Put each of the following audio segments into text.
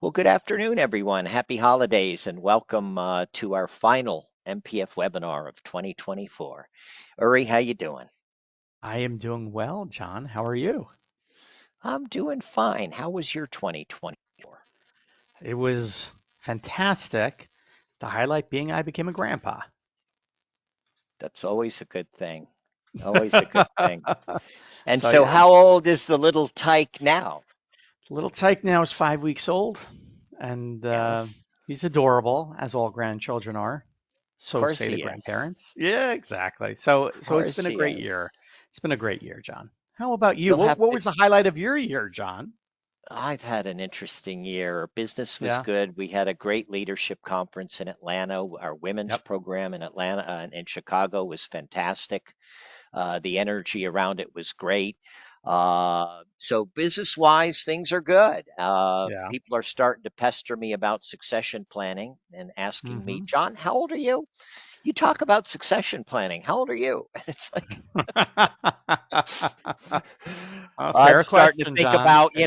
Well, good afternoon, everyone. Happy holidays and welcome to our final MPF webinar of 2024. Uri, how you doing? I am doing well, John. How are you? I'm doing fine. How was your 2024? It was fantastic. The highlight being I became a grandpa. That's always a good thing. Always a good thing. And So so yeah, how old is the little tyke now? little Tyke now is 5 weeks old, and Yes, he's adorable, as all grandchildren are. of So course say the he is. grandparents. Yeah, exactly. So it's Of course been a he great is. year. It's been a great year, John. How about you? You'll What have what to was the highlight of your year, John? I've had an interesting year. Business was Yeah. good. We had a great leadership conference in Atlanta. Our women's Yep. program in Atlanta and in Chicago was fantastic. The energy around it was great. So business wise, things are good. Yeah. People are starting to pester me about succession planning and asking me, Mm-hmm. John, how old are you? You talk about succession planning. How old are you? It's like A I'm fair starting to question, think John. about, Fair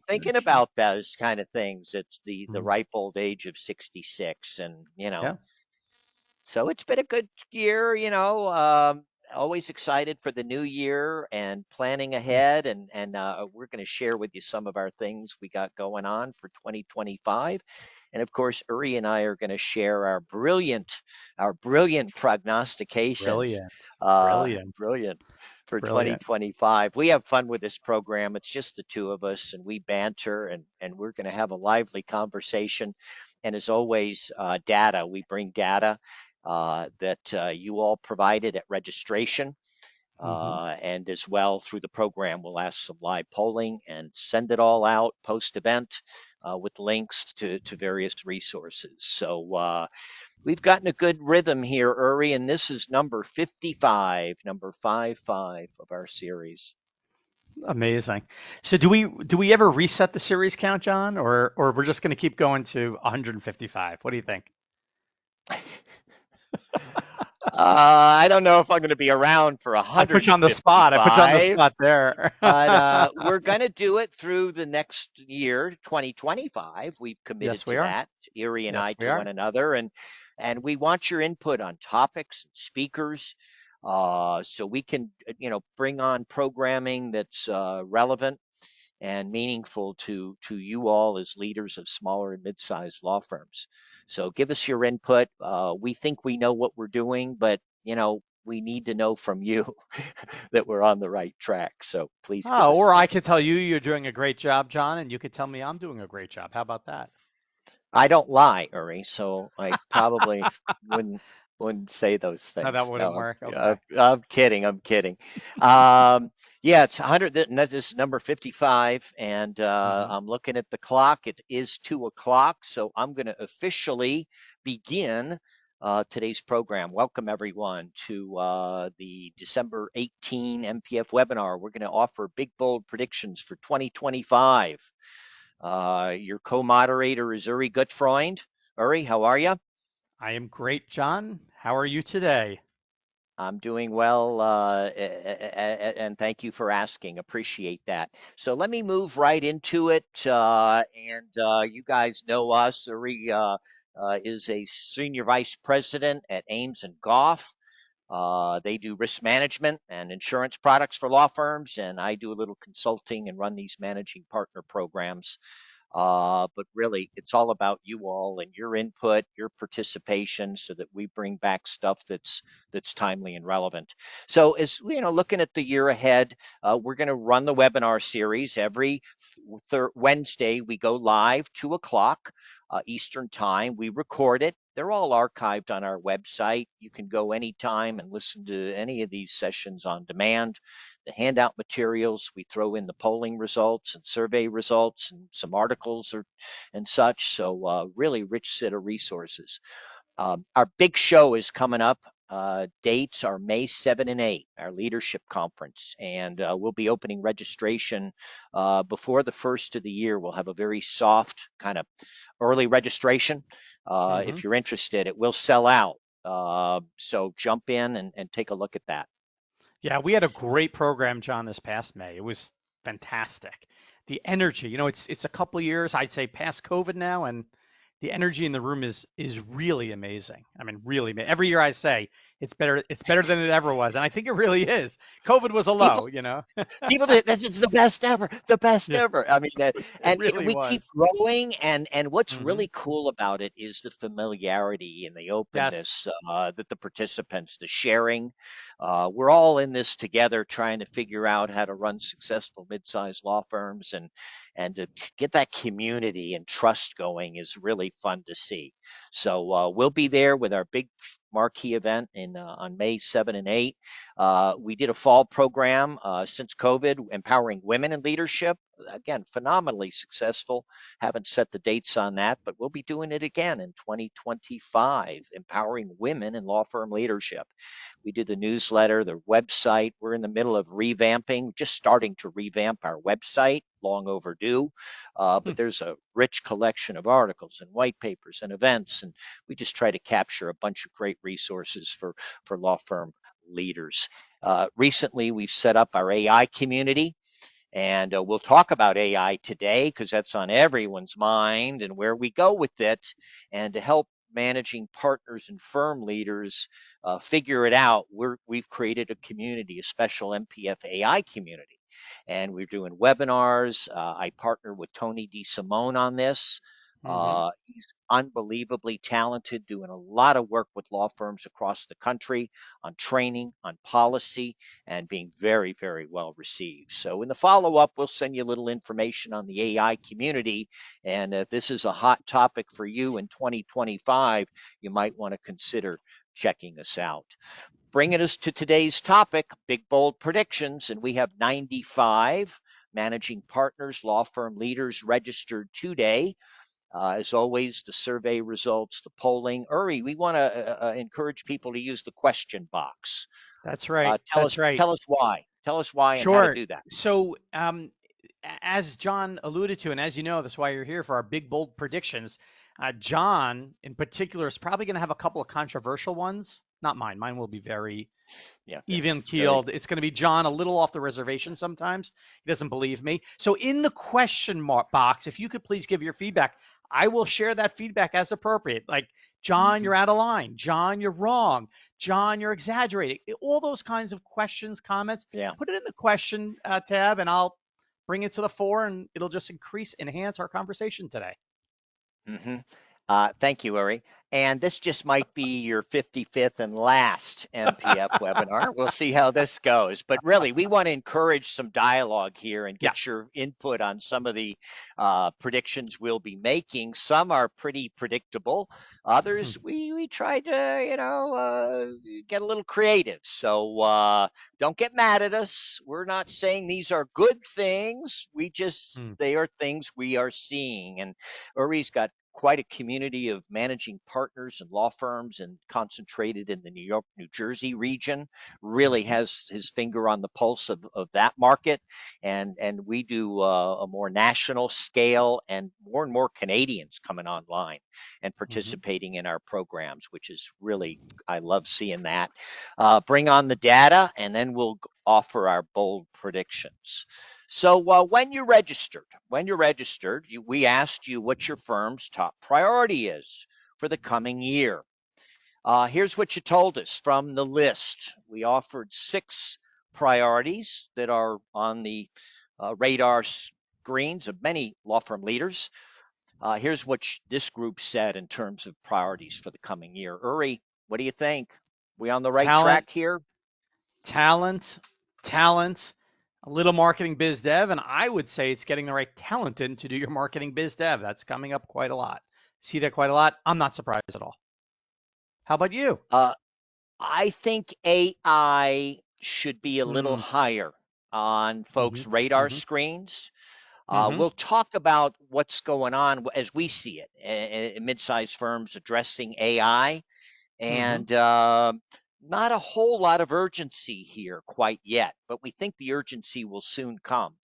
thinking question. about those kind of things. It's the Mm. ripe old age of 66, and Yeah. so it's been a good year. Always excited for the new year and planning ahead, and we're going to share with you some of our things we got going on for 2025. And of course, Uri and I are going to share our brilliant prognostications. Brilliant. Brilliant. Brilliant for Brilliant. 2025. We have fun with this program. It's just the two of us, and we banter, and we're going to have a lively conversation. And as always, data. We bring data that you all provided at registration. Hmm. And as well through the program, we'll ask some live polling and send it all out post event with links to various resources. So we've gotten a good rhythm here, Uri, and this is number 55, number 55 of our series. Amazing. So do we ever reset the series count, John, or we're just going to keep going to 155? What do you think? I don't know if I'm going to be around for I put you on the spot. I put you on the 155. spot there. But we're going to do it through the next year, 2025. We've committed Yes, we to are. that, Erie and I, Yes, we to one are. another, and we want your input on topics and speakers, so we can, bring on programming that's relevant and meaningful to you all as leaders of smaller and mid-sized law firms. So give us your input. We think we know what we're doing, but we need to know from you that we're on the right track. So please give Oh, us or the I could input. tell you you're doing a great job, John, and you could tell me I'm doing a great job. How about that? I don't lie, Uri, so I probably wouldn't say those No, that things. wouldn't No, work. Okay. I'm kidding. I'm kidding. Yeah, it's 100. And this is number 55, and Hmm. I'm looking at the clock. It is 2 o'clock, so I'm going to officially begin today's program. Welcome everyone to the December 18 MPF webinar. We're going to offer big bold predictions for 2025. Your co-moderator is Uri Gutfreund. Uri, how are you? I am great, John. How are you today? I'm doing well, and thank you for asking. Appreciate that. So let me move right into it. And you guys know us. Uri is a senior vice president at Ames and Gough. They do risk management and insurance products for law firms, and I do a little consulting and run these managing partner programs. But really, it's all about you all and your input, your participation, so that we bring back stuff that's timely and relevant. So, as looking at the year ahead, we're going to run the webinar series every Wednesday. We go live 2 o'clock Eastern time. We record it. They're all archived on our website. You can go anytime and listen to any of these sessions on demand. The handout materials, we throw in the polling results and survey results and some articles and such. So really rich set of resources. Our big show is coming up. Dates are May 7 and 8, our leadership conference, and we'll be opening registration before the first of the year. We'll have a very soft kind of early registration. Hmm. If you're interested, it will sell out. So jump in and take a look at that. Yeah, we had a great program, John, this past May. It was fantastic. The energy, it's a couple years, I'd say, past COVID now, and the energy in the room is really amazing. I mean, really, every year I say it's better than it ever was, and I think it really is. COVID was a People low. People that this is the best ever, the best Yeah, ever. I mean, it and really we keep was. growing, and what's Hmm. really cool about it is the familiarity and the Yes. openness that the participants, the sharing. We're all in this together, trying to figure out how to run successful mid-sized law firms, and to get that community and trust going is really fun to see. So we'll be there with our big marquee event in on May 7 and 8. We did a fall program since COVID, empowering women in leadership. Again, phenomenally successful. Haven't set the dates on that, but we'll be doing it again in 2025, empowering women in law firm leadership. We did the newsletter, the website. We're in the middle of revamping, just starting to revamp our website, long overdue. But there's a rich collection of articles and white papers and events, and we just try to capture a bunch of great resources for law firm leaders. Recently, we've set up our AI community, and we'll talk about AI today because that's on everyone's mind and where we go with it. And to help managing partners and firm leaders figure it out, we've created a community, a special MPF AI community. And we're doing webinars. I partner with Tony DeSimone on this. Hmm. He's unbelievably talented, doing a lot of work with law firms across the country on training, on policy, and being very, very well received. So in the follow up, we'll send you a little information on the AI community. And if this is a hot topic for you in 2025, you might want to consider checking us out. Bringing us to today's topic, big bold predictions, and we have 95 managing partners, law firm leaders registered today. As always, the survey results, the polling. Uri, we want to encourage people to use the question box. That's right. Tell That's us, right. tell us why. Tell us why and how to Sure. do that. So, as John alluded to, and as you know, that's why you're here for our big, bold predictions. John, in particular, is probably going to have a couple of controversial ones. Not mine. Mine will be very Yeah, even very. keeled. It's going to be John a little off the reservation sometimes. He doesn't believe me. So, in the question mark box, if you could please give your feedback, I will share that feedback as appropriate. Like, John, Hmm. you're out of line. John, you're wrong. John, you're exaggerating. All those kinds of questions, comments, Yeah. put it in the question tab, and I'll bring it to the fore, and it'll just enhance our conversation today. Hmm. Thank you, Uri. And this just might be your 55th and last MPF webinar. We'll see how this goes. But really, we want to encourage some dialogue here and Yeah. get your input on some of the predictions we'll be making. Some are pretty predictable. Others, we try to, get a little creative. So don't get mad at us. We're not saying these are good things. They are things we are seeing. And Uri's got quite a community of managing partners and law firms and concentrated in the New York, New Jersey region, really Mhm. has his finger on the pulse of that market. And we do a more national scale and more Canadians coming online and Mhm. participating in our programs, which is really, I love seeing that. Bring on the data and then we'll offer our bold predictions. So when you're registered, we asked you what your firm's top priority is for the coming year. Here's what you told us from the list. We offered 6 priorities that are on the radar screens of many law firm leaders. Here's what this group said in terms of priorities for the coming year. Uri, what do you think? We on the right Talent, track here? talent, talent, a little marketing biz dev, and I would say it's getting the right talent in to do your marketing biz dev. That's coming up quite a lot. See that quite a lot. I'm not surprised at all. How about you? Uh, I think AI should be a little Mm, higher on mm-hmm, folks' radar mm-hmm, screens. mm-hmm, We'll talk about what's going on as we see it in mid-sized firms addressing AI, mm-hmm, and not a whole lot of urgency here quite yet, but we think the urgency will soon come,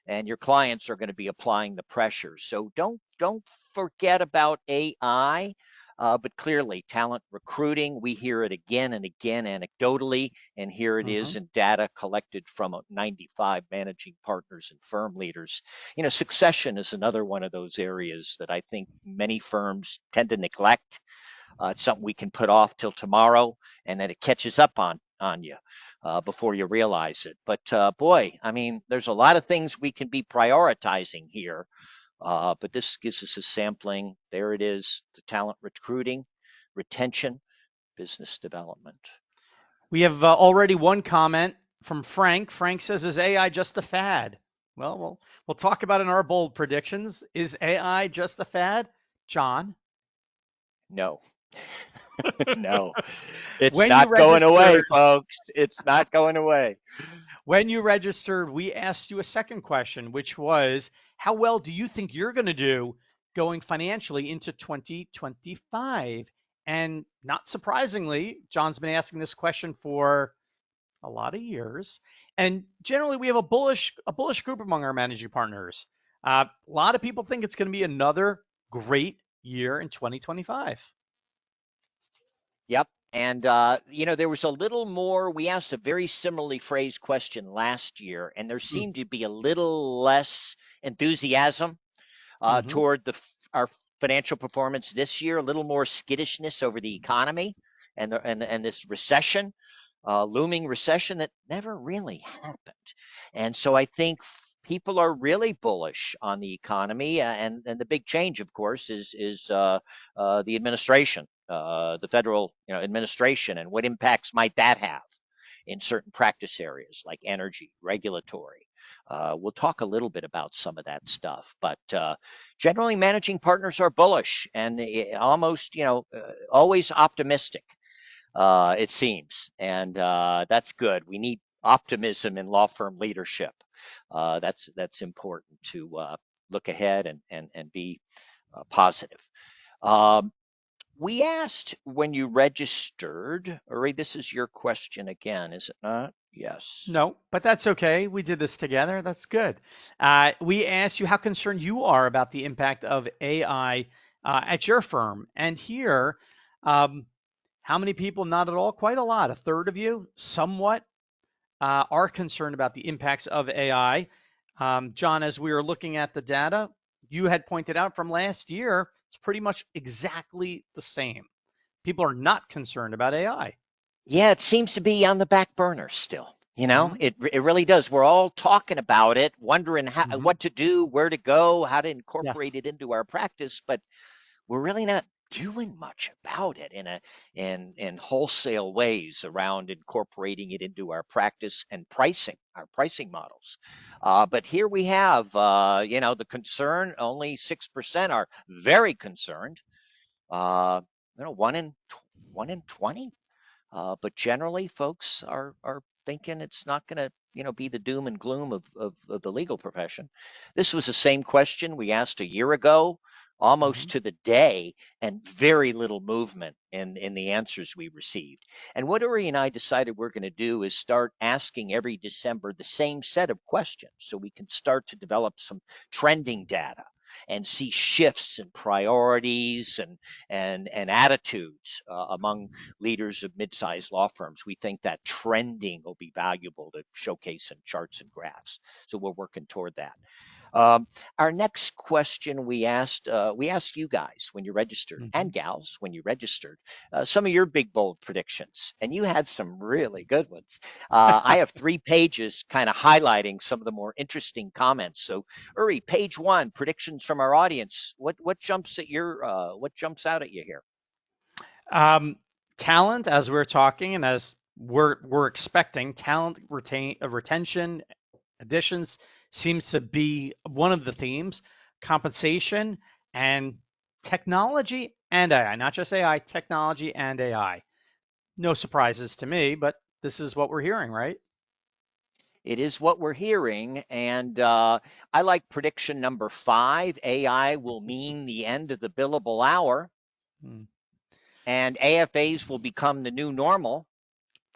and your clients are going to be applying the pressure. So don't forget about AI. But clearly, talent recruiting, we hear it again and again anecdotally, and here it Hmm. is in data collected from 95 managing partners and firm leaders. Succession is another one of those areas that I think many firms tend to neglect. It's something we can put off till tomorrow, and then it catches up on you before you realize it. But boy, I mean, there's a lot of things we can be prioritizing here. But this gives us a sampling. There it is: the talent recruiting, retention, business development. We have already one comment from Frank. Frank says, "Is AI just a fad?" We'll talk about it in our bold predictions. Is AI just a fad, John? No, no, it's When you not going away, registered, folks. It's not going away. we asked you a second question, which was, how well do you think you're going to do going financially into 2025? And not surprisingly, John's been asking this question for a lot of years. And generally, we have a bullish group among our managing partners. A lot of people think it's going to be another great year in 2025. Yep. And, there was a little more. We asked a very similarly phrased question last year, and there seemed to be a little less enthusiasm Mm-hmm. toward our financial performance this year, a little more skittishness over the economy and this recession, looming recession that never really happened. And so I think people are really bullish on the economy, and the big change, of course, is the administration, the federal administration, and what impacts might that have in certain practice areas like energy, regulatory. We'll talk a little bit about some of that stuff, but generally, managing partners are bullish and almost, always optimistic. It seems, and that's good. We need optimism in law firm leadership. That's important to look ahead and be positive. Um, we asked when you registered, Uri, this is your question again, is it not? Yes. No, but that's okay. We did this together. That's good. We asked you how concerned you are about the impact of AI at your firm. And here, um, how many people? Not at all, quite a lot. A third of you, somewhat, are concerned about the impacts of AI. John, as we were looking at the data, you had pointed out from last year, it's pretty much exactly the same. People are not concerned about AI. Yeah, it seems to be on the back burner still. Hmm. It really does. We're all talking about it, wondering Hmm. what to do, where to go, how to incorporate Yes. it into our practice, but we're really not doing much about it in wholesale ways around incorporating it into our practice and our pricing models. But here we have, the concern. Only 6% are very concerned. Uh, one in 20. But generally, folks are thinking it's not going to, be the doom and gloom of the legal profession. This was the same question we asked a year ago, Hmm. almost to the day, and very little movement in the answers we received. And what Uri and I decided we're going to do is start asking every December the same set of questions, so we can start to develop some trending data and see shifts in priorities and attitudes among leaders of mid-sized law firms. We think that trending will be valuable to showcase in charts and graphs. So we're working toward that. Um, our next question we asked you guys when you registered, Hmm. and gals when you registered, some of your big bold predictions, and you had some really good ones. I have 3 pages kind of highlighting some of the more interesting comments. So, Uri, page one, predictions from our audience. What jumps out at you here? Um, Talent, as we're talking, and as we're expecting, retention, additions seems to be one of the themes. Compensation and technology and AI, not just AI, technology and AI. No surprises to me, but this is what we're hearing, right? It is what we're hearing. And I like prediction number 5. AI will mean the end of the billable hour, Hmm. and AFAs will become the new normal.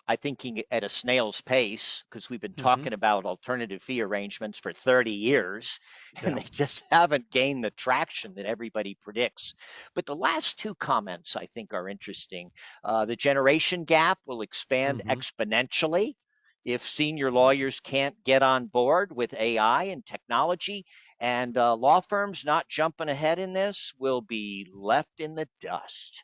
I think at a snail's pace because we've been Hmm. talking about alternative fee arrangements for 30 years and Yeah. they just haven't gained the traction that everybody predicts. But the last two comments I think are interesting. The generation gap will expand Hmm. exponentially if senior lawyers can't get on board with AI and technology, and law firms not jumping ahead in this will be left in the dust.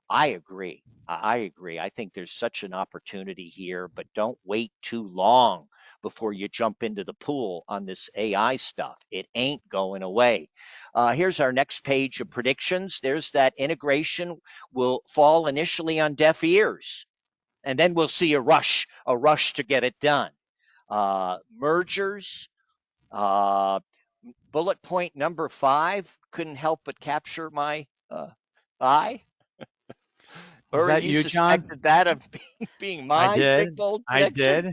I agree. I agree. I think there's such an opportunity here, but don't wait too long before you jump into the pool on this AI stuff. It ain't going away. Here's our next page of predictions. There's that integration will fall initially on deaf ears, and then we'll see a rush to get it done. Mergers, uh, bullet point number 5 couldn't help but capture my eye. Was Uri, that you you, John? suspected that of being I my big did. bold I prediction, did.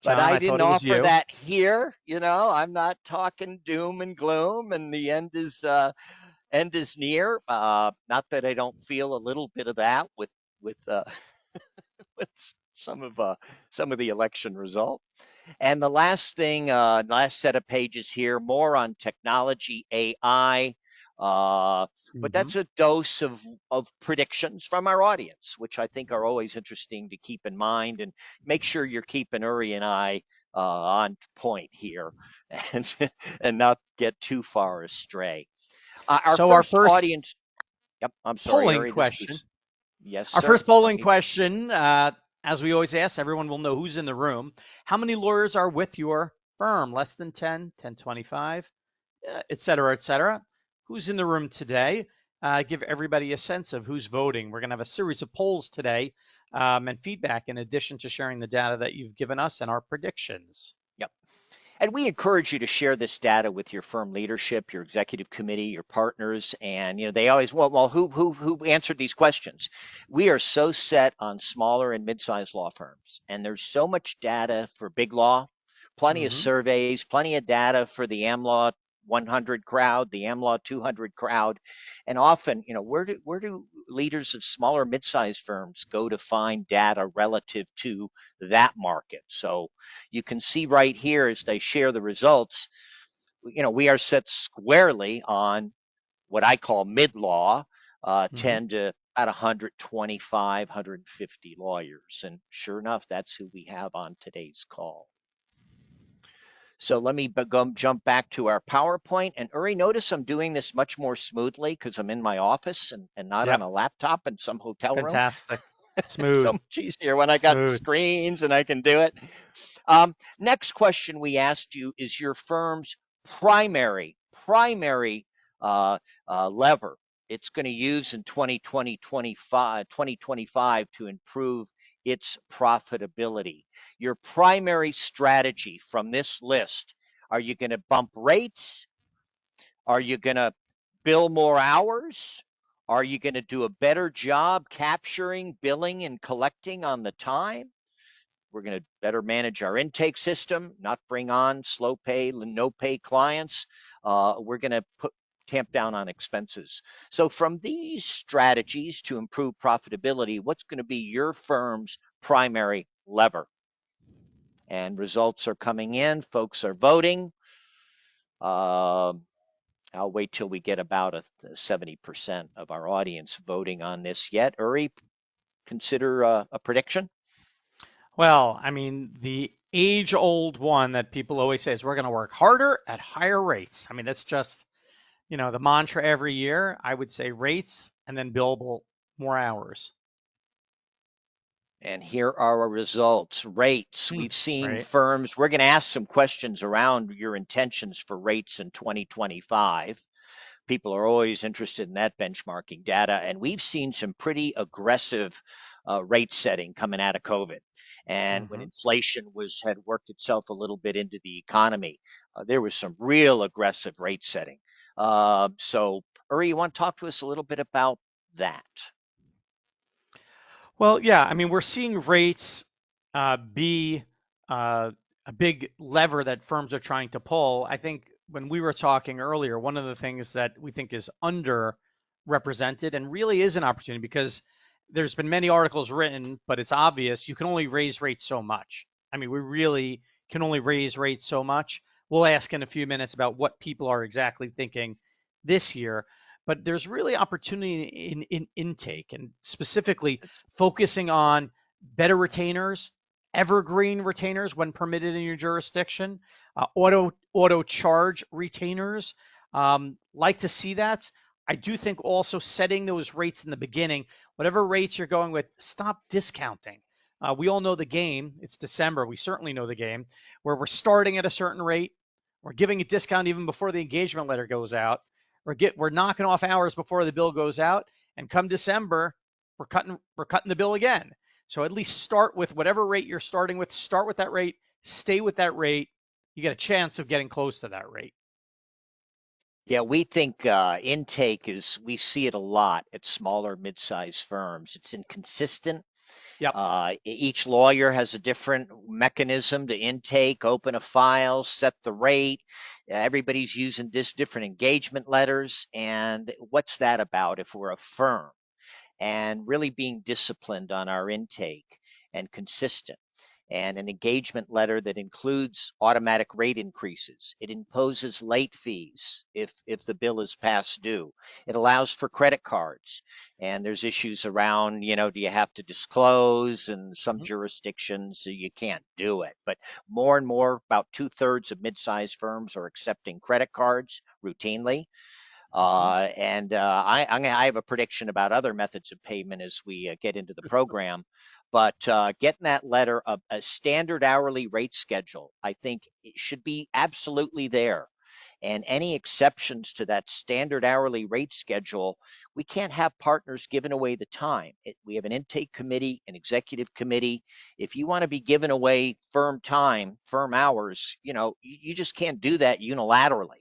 but John, I I thought didn't it was offer you. that here. I'm not talking doom and gloom, and the end is near. Not that I don't feel a little bit of that with with some of the election result. And the last thing, last set of pages here, more on technology, AI. Uh, but Hmm. that's a dose of predictions from our audience, which I think are always interesting to keep in mind and make sure you're keeping Uri and I on point here and, and not get too far astray. Our So our first first audience, yep, I'm sorry, polling Uri, this question. was, yes, Our sir. first Let polling me question, as we always ask, everyone will know who's in the room. How many lawyers are with your firm? Less than 10, 10, 25, et cetera, et cetera. Who's in the room today? Give everybody a sense of who's voting. We're going to have a series of polls today and feedback in addition to sharing the data that you've given us and our predictions. Yep. And we encourage you to share this data with your firm leadership, your executive committee, your partners, and they always well who answered these questions. We are so set on smaller and mid-sized law firms, and there's so much data for big law, plenty of Hmm. surveys, plenty of data for the AmLaw 100 crowd, the AmLaw 200 crowd, and often, where do leaders of smaller mid-sized firms go to find data relative to that market? So you can see right here as they share the results, we are set squarely on what I call mid-law, Hmm. 10 to about 125, 150 lawyers. And sure enough, that's who we have on today's call. So let me jump back to our PowerPoint. And Uri, notice I'm doing this much more smoothly because I'm in my office and not on Yep. a laptop in some hotel room. Fantastic. So Smooth. much easier when I got Smooth. screens and I can do it. Next question we asked you is your firm's primary uh, lever it's going to use in 2025 to improve its profitability. Your primary strategy from this list, are you going to bump rates? Are you going to bill more hours? Are you going to do a better job capturing, billing, and collecting on the time? We're going to better manage our intake system, not bring on slow pay, no pay clients. We're going to tamp down on expenses. So, from these strategies to improve profitability, what's going to be your firm's primary lever? And results are coming in, folks are voting. Uh, I'll wait till we get about 70% of our audience voting on this yet. Uri, consider a prediction. Well, I mean, the age old one that people always say is we're going to work harder at higher rates. I mean, that's just, the mantra every year. I would say rates and then billable more hours. And here are our results. Rates. Hmm. We've seen Right. firms, we're going to ask some questions around your intentions for rates in 2025. People are always interested in that benchmarking data. And we've seen some pretty aggressive rate setting coming out of COVID. And when Hmm. inflation had worked itself a little bit into the economy, there was some real aggressive rate setting. So, Uri, you want to talk to us a little bit about that? Well, yeah, I mean, we're seeing rates be uh, a big lever that firms are trying to pull. I think when we were talking earlier, one of the things that we think is underrepresented and really is an opportunity because there's been many articles written, but it's obvious you can only raise rates so much. I mean, we really can only raise rates so much. We'll ask in a few minutes about what people are exactly thinking this year, but there's really opportunity in intake and specifically focusing on better retainers, evergreen retainers when permitted in your jurisdiction, auto charge retainers. Like to see that. I do think also setting those rates in the beginning, whatever rates you're going with, stop discounting. We all know the game. It's December. We certainly know the game where we're starting at a certain rate. We're giving a discount even before the engagement letter goes out. We're knocking off hours before the bill goes out. And come December, we're cutting the bill again. So at least start with whatever rate you're starting with. Start with that rate. Stay with that rate. You get a chance of getting close to that rate. Yeah, we think intake is, we see it a lot at smaller mid-sized firms. It's inconsistent. Yep. Each lawyer has a different mechanism to intake, open a file, set the rate. Everybody's using this different engagement letters. And what's that about if we're a firm? And really being disciplined on our intake and consistent. And an engagement letter that includes automatic rate increases. It imposes late fees if the bill is past due. It allows for credit cards. And there's issues around, do you have to disclose? And some Hmm. jurisdictions, you can't do it. But more and more, about 2/3 of mid-sized firms are accepting credit cards routinely. Hmm. I have a prediction about other methods of payment as we get into the program. But getting that letter, a standard hourly rate schedule, I think it should be absolutely there. And any exceptions to that standard hourly rate schedule, we can't have partners giving away the time. We have an intake committee, an executive committee. If you want to be giving away firm time, firm hours, you just can't do that unilaterally.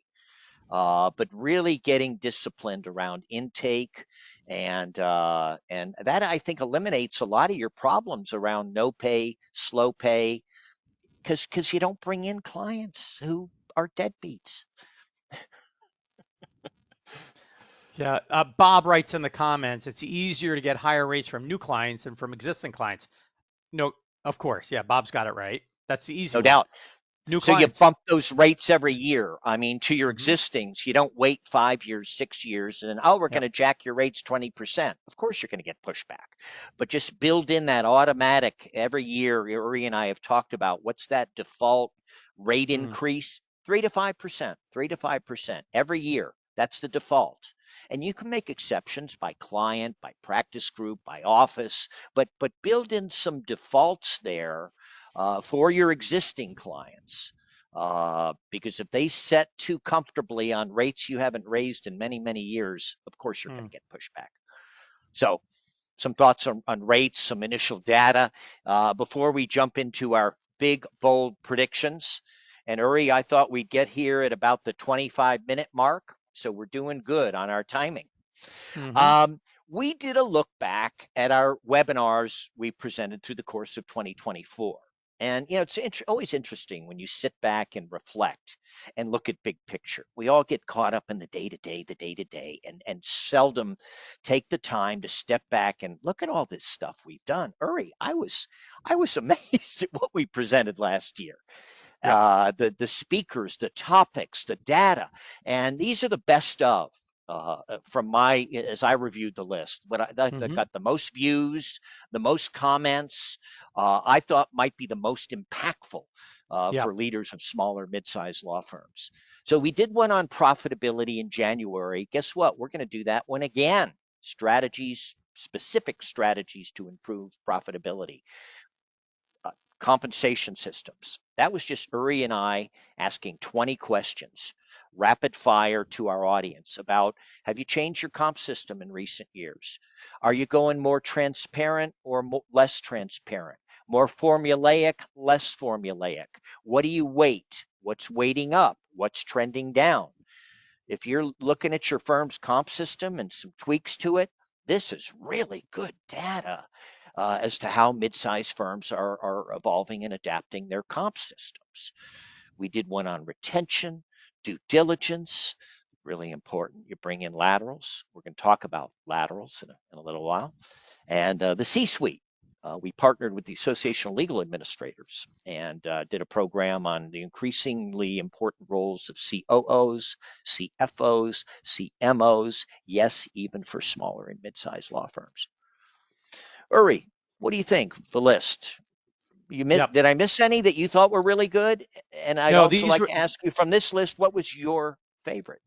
But really getting disciplined around intake, and that I think eliminates a lot of your problems around no pay, slow pay, because you don't bring in clients who are deadbeats. Yeah, Bob writes in the comments, it's easier to get higher rates from new clients than from existing clients. No, of course. Yeah, Bob's got it right. That's the easy No one. doubt. New So you clients. bump those rates every year. I mean, to your Hmm. existings, you don't wait 5 years, 6 years, and then, oh, we're going Yep. to jack your rates 20%. Of course, you're going to get pushback. But just build in that automatic every year. Uri and I have talked about what's that default rate Hmm. increase? 3 to 5%, 3 to 5% every year. That's the default. And you can make exceptions by client, by practice group, by office, but build in some defaults there for your existing clients. Because if they set too comfortably on rates you haven't raised in many, many years, of course you're going Hmm. to get pushback. So, some thoughts on rates, some initial data before we jump into our big, bold predictions. And Uri, I thought we'd get here at about the 25-minute mark. So, we're doing good on our timing. Hmm. Um, we did a look back at our webinars we presented through the course of 2024. And it's always interesting when you sit back and reflect and look at big picture. We all get caught up in the day to day, and seldom take the time to step back and look at all this stuff we've done. Uri, I was amazed at what we presented last year. Yep. The speakers, the topics, the data, and these are the best of from my as I reviewed the list. But that Hmm. got the most views, the most comments. I thought might be the most impactful Yep. for leaders of smaller, mid-sized law firms. So we did one on profitability in January. Guess what? We're going to do that one again. Strategies, specific strategies to improve profitability, uh, compensation systems. That was just Uri and I asking 20 questions, rapid fire to our audience about, have you changed your comp system in recent years? Are you going more transparent or less transparent? More formulaic, less formulaic? What do you weight? What's weighting up? What's trending down? If you're looking at your firm's comp system and some tweaks to it, this is really good data as to how mid-sized firms are evolving and adapting their comp systems. We did one on retention, due diligence, really important. You bring in laterals. We're going to talk about laterals in a little while. And the C-suite. We partnered with the Association of Legal Administrators and did a program on the increasingly important roles of COOs, CFOs, CMOs, yes, even for smaller and mid-sized law firms. Uri, what do you think? The list. Yep. Did I miss any that you thought were really good? And I'd No, also these like were to ask you from this list, what was your favorite?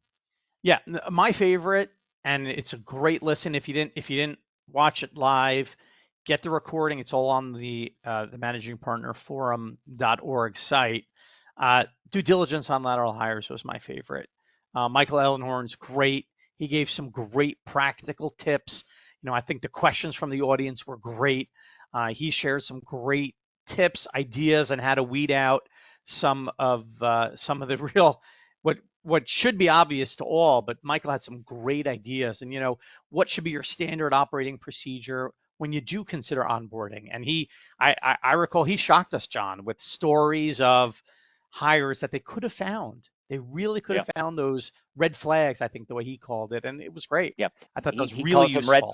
Yeah, my favorite, and it's a great listen. If you didn't watch it live, get the recording. It's all on the managingpartnerforum.org site. Due diligence on lateral hires was my favorite. Michael Ellenhorn's great. He gave some great practical tips. I think the questions from the audience were great. He shared some great tips, ideas on how to weed out some of the real what should be obvious to all, but Michael had some great ideas. And what should be your standard operating procedure when you do consider onboarding? And I recall he shocked us, John, with stories of hires that they could have found. They really could Yeah. have found those red flags, I think the way he called it, and it was great. Yep. I thought that was He really calls them useful.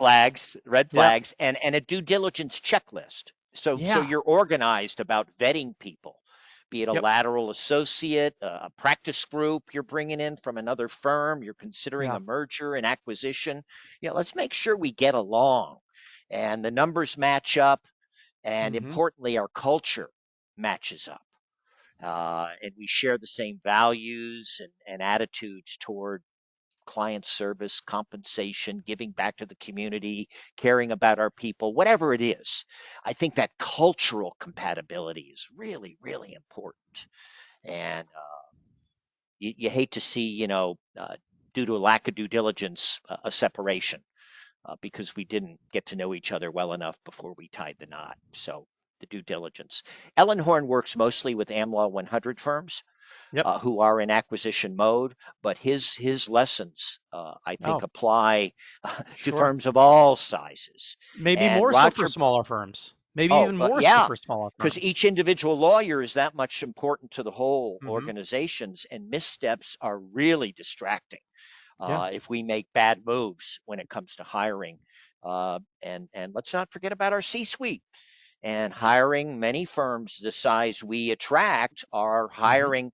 red Yep. flags, and a due diligence checklist. So Yeah. you're organized about vetting people, be it a Yep. lateral associate, a practice group you're bringing in from another firm, you're considering Yeah. a merger and acquisition. Let's make sure we get along and the numbers match up, and Hmm. importantly, our culture matches up. And we share the same values and attitudes toward client service, compensation, giving back to the community, caring about our people, whatever it is. I think that cultural compatibility is really, really important. And you hate to see, due to a lack of due diligence, a separation because we didn't get to know each other well enough before we tied the knot. So the due diligence. Ellenhorn works mostly with AmLaw 100 firms Yep. who are in acquisition mode, but his lessons I think Oh, apply to sure. firms of all sizes. Maybe And more so for Roger, smaller firms. Maybe even more so yeah, for smaller because firms. each individual lawyer is that much important to the whole Hmm. organizations, and missteps are really distracting Yeah. if we make bad moves when it comes to hiring. And let's not forget about our C-suite and hiring. Many firms the size we attract are Hmm. hiring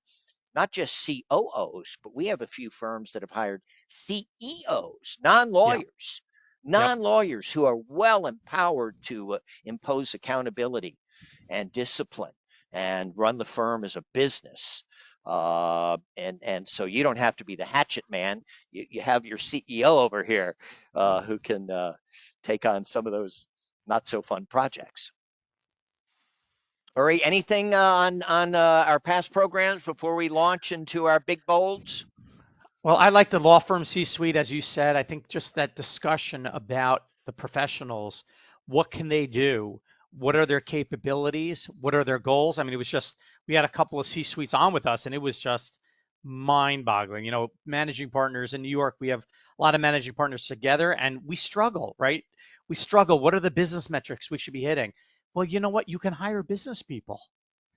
not just COOs, but we have a few firms that have hired CEOs, Yeah. Yep. non lawyers who are well empowered to impose accountability and discipline and run the firm as a business. And so you don't have to be the hatchet man. You have your CEO over here who can take on some of those not so fun projects. Uri, anything on our past programs before we launch into our big bolds? Well, I like the law firm C-suite, as you said. I think just that discussion about the professionals, what can they do? What are their capabilities? What are their goals? I mean, it was just, we had a couple of C-suites on with us, and it was just mind-boggling. Managing partners in New York, we have a lot of managing partners together, and we struggle, right? We struggle. What are the business metrics we should be hitting? Well, you know what? You can hire business people.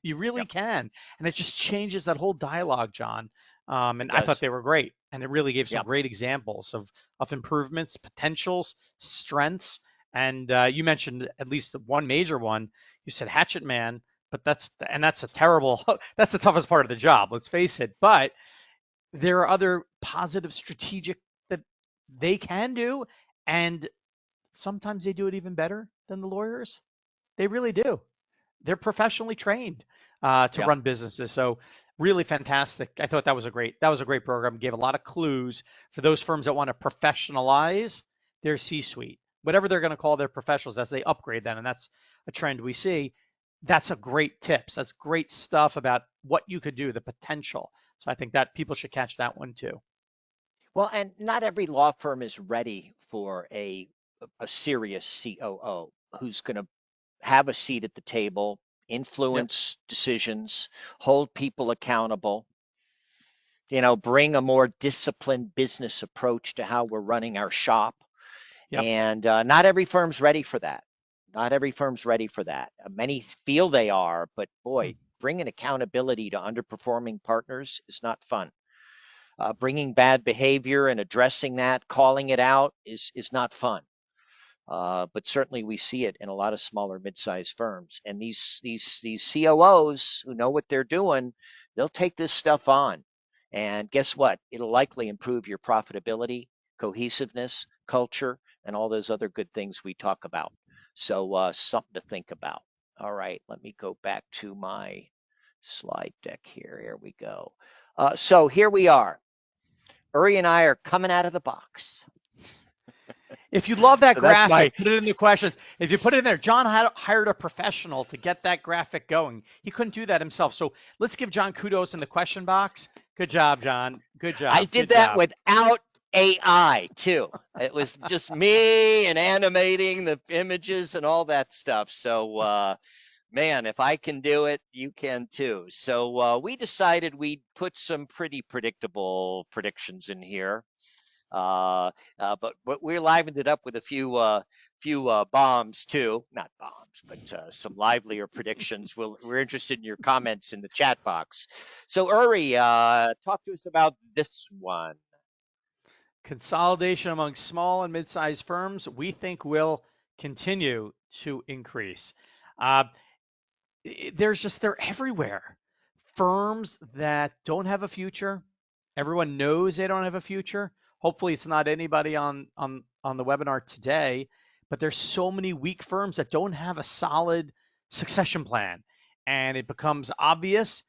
You really Yep, can. And it just changes that whole dialogue, John. it And I thought does. they were great. And it really gave some Yep. great examples of improvements, potentials, strengths. And you mentioned at least one major one. You said hatchet man, but that's a terrible, that's the toughest part of the job, let's face it. But there are other positive strategic that they can do. And sometimes they do it even better than the lawyers. They really do. They're professionally trained to Yep. run businesses. So really fantastic. I thought that was a great program. Gave a lot of clues for those firms that want to professionalize their C-suite, whatever they're going to call their professionals as they upgrade them, and that's a trend we see. That's a great tips. That's great stuff about what you could do, the potential. So I think that people should catch that one too. Well, and not every law firm is ready for a serious COO who's going to have a seat at the table, Yep. influence decisions, hold people accountable, bring a more disciplined business approach to how we're running our shop. Yep. And not every firm's ready for that. Not every firm's ready for that. Many feel they are, but Hmm. boy, bringing accountability to underperforming partners is not fun. Bringing bad behavior and addressing that, calling it out is not fun. But certainly we see it in a lot of smaller mid-sized firms. And these COOs who know what they're doing, they'll take this stuff on. And guess what? It'll likely improve your profitability, cohesiveness, culture, and all those other good things we talk about. So something to think about. All right, let me go back to my slide deck here. Here we go. So here we are. Uri and I are coming out of the box. If you love that So that's graphic, my put it in the questions. If you put it in there, John hired a professional to get that graphic going. He couldn't do that himself. So let's give John kudos in the question box. Good job, John. Good I job. did Good that job. without AI too. It was just me and animating the images and all that stuff. So, man, if I can do it, you can too. So, we decided we'd put some pretty predictable predictions in here. Uh, but we livened it up with a few bombs too, not bombs, but some livelier predictions. We're interested in your comments in the chat box. So Uri, talk to us about this one. Consolidation among small and mid-sized firms, we think will continue to increase. Uh, they're everywhere. Firms that don't have a future. Everyone knows they don't have a future. Hopefully, it's not anybody on the webinar today, but there's so many weak firms that don't have a solid succession plan, and it becomes obvious,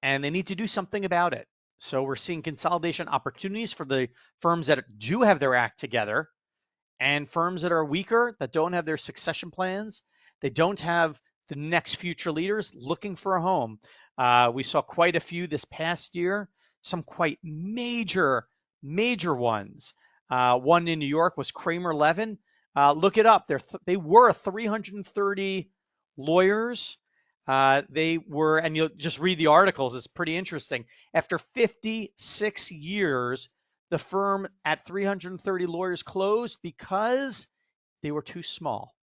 and they need to do something about it. So we're seeing consolidation opportunities for the firms that do have their act together, and firms that are weaker, that don't have their succession plans, they don't have the next future leaders looking for a home. We saw quite a few this past year, some quite major ones. One in New York was Kramer Levin. Look it up. They were 330 lawyers. They were, and you'll just read the articles. It's pretty interesting. After 56 years, the firm at 330 lawyers closed because they were too small.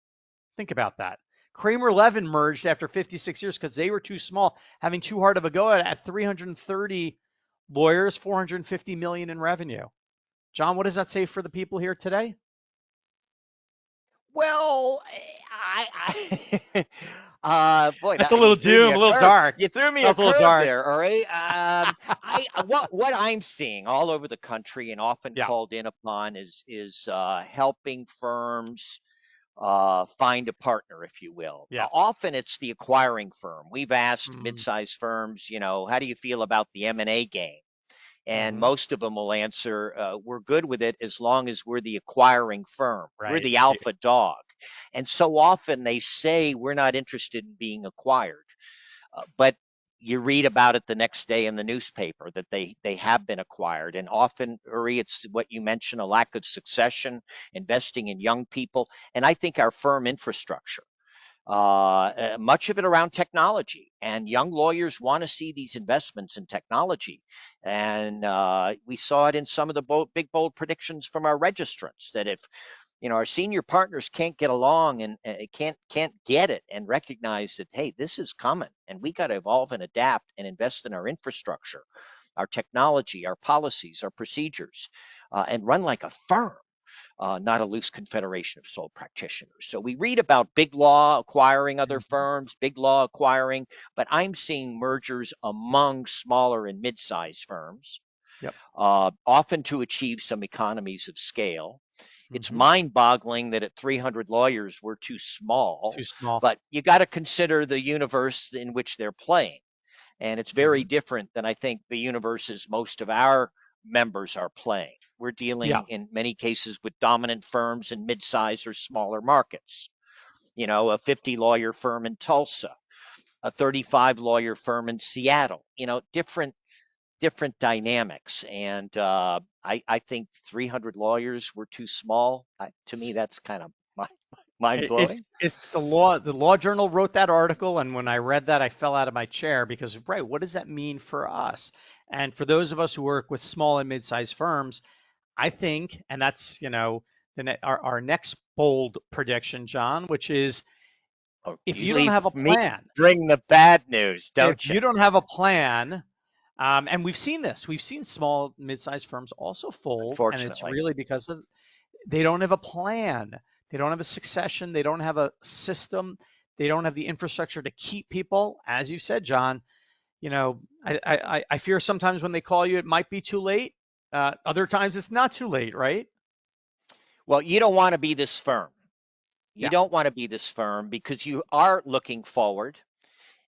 Think about that. Kramer Levin merged after 56 years because they were too small, having too hard of a go at 330 lawyers, 450 million in revenue. John, what does that say for the people here today? Well, boy, That's a you little threw me doom, a a little curve. dark. You threw me That a was a little curve dark. there, Uri. What I'm seeing all over the country and often Yeah, called in upon is helping firms find a partner, if you will. yeah. Often it's the acquiring firm. We've asked Mm-hmm. mid-sized firms, how do you feel about the M&A game? And Mm-hmm. most of them will answer, we're good with it as long as we're the acquiring firm. We're Right. the alpha dog. And so often they say we're not interested in being acquired. But you read about it the next day in the newspaper that they have been acquired. And often, Uri, it's what you mentioned, a lack of succession, investing in young people. And I think our firm infrastructure, much of it around technology. And young lawyers want to see these investments in technology. And we saw it in some of the big, bold predictions from our registrants that if our senior partners can't get along and can't get it and recognize that, hey, this is coming and we got to evolve and adapt and invest in our infrastructure, our technology, our policies, our procedures, and run like a firm, not a loose confederation of sole practitioners. So we read about big law acquiring other Mm-hmm. firms, big law acquiring, but I'm seeing mergers among smaller and mid-sized firms, Yep. often to achieve some economies of scale. It's Mm-hmm. mind-boggling that at 300 lawyers we're too Too small, small. but you got to consider the universe in which they're playing. And it's very Mm-hmm. different than I think the universes most of our members are playing. We're Yeah. dealing in many cases with dominant firms in mid-sized or smaller markets. A 50 lawyer firm in Tulsa, a 35 lawyer firm in Seattle. Different dynamics. And I think 300 lawyers were too small. To me, that's kind of mind blowing. It's the law. The Law Journal wrote that article, and when I read that, I fell out of my chair because, right, what does that mean for us? And for those of us who work with small and mid-sized firms, I think, and that's our next bold prediction, John, which is Oh, if you you don't leave have a me plan, bring the bad news, if don't you? you don't have a plan, and we've seen this, we've seen small, mid-sized firms also fold, and it's Unfortunately. really because they don't have a plan. They don't have a succession. They don't have a system. They don't have the infrastructure to keep people. As you said, John, I fear sometimes when they call you, it might be too late. Other times it's not too late, right? Well, you don't want to be this firm. You Yeah. don't want to be this firm because you are looking forward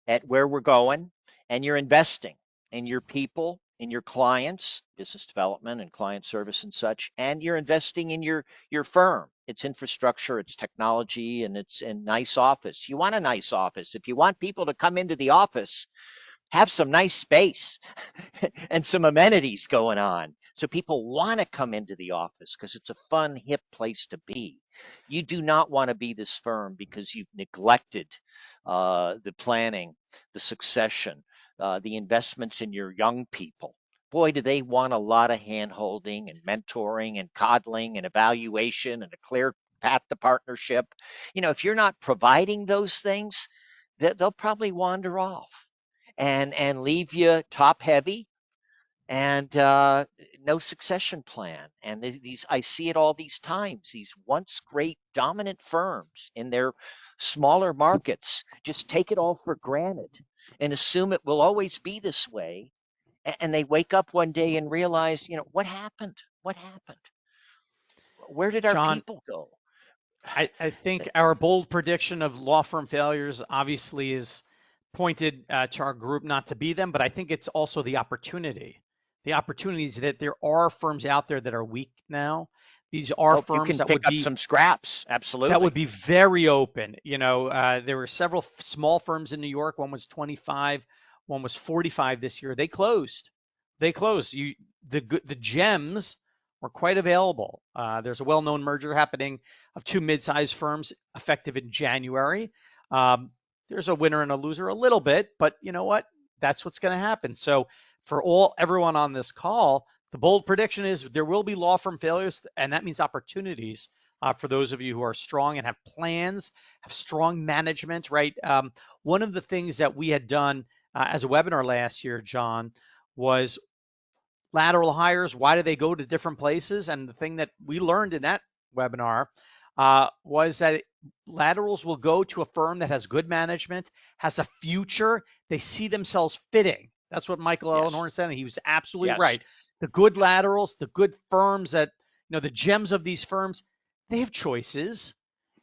at where we're going and you're investing in your people, in your clients, business development and client service and such, and you're investing in your firm, its infrastructure, its technology, and its and nice office. You want a nice office. If you want people to come into the office, have some nice space and some amenities going on. So people want to come into the office because it's a fun, hip place to be. You do not want to be this firm because you've neglected the planning, the succession, the investments in your young people. Boy, do they want a lot of hand holding and mentoring and coddling and evaluation and a clear path to partnership. If you're not providing those things, they'll probably wander off and leave you top heavy and no succession plan. And these I see it all these times. These once great dominant firms in their smaller markets just take it all for granted and assume it will always be this way. And they wake up one day and realize, what happened? What happened? Where did our John, people go? I think our bold prediction of law firm failures obviously is pointed to our group not to be them, but I think it's also the opportunity. The opportunities that there are firms out there that are weak now. These are Oh, you firms can pick up some scraps. that would Absolutely. be very open. There were several small firms in New York. One was 25, one was 45 this year. They closed. They closed. The gems were quite available. There's a well-known merger happening of two mid-sized firms effective in January. Um, there's a winner and a loser a little bit, but you know what? That's what's going to happen. So for everyone on this call, the bold prediction is there will be law firm failures, and that means opportunities for those of you who are strong and have plans, have strong management, right? One of the things that we had done as a webinar last year, John, was lateral hires. Why do they go to different places? And the thing that we learned in that webinar was that laterals will go to a firm that has good management, has a future. They see themselves fitting. That's what Michael Yes. Ellenhorn said, and he was absolutely Yes. right. The good laterals, the good firms that, the gems of these firms, they have choices.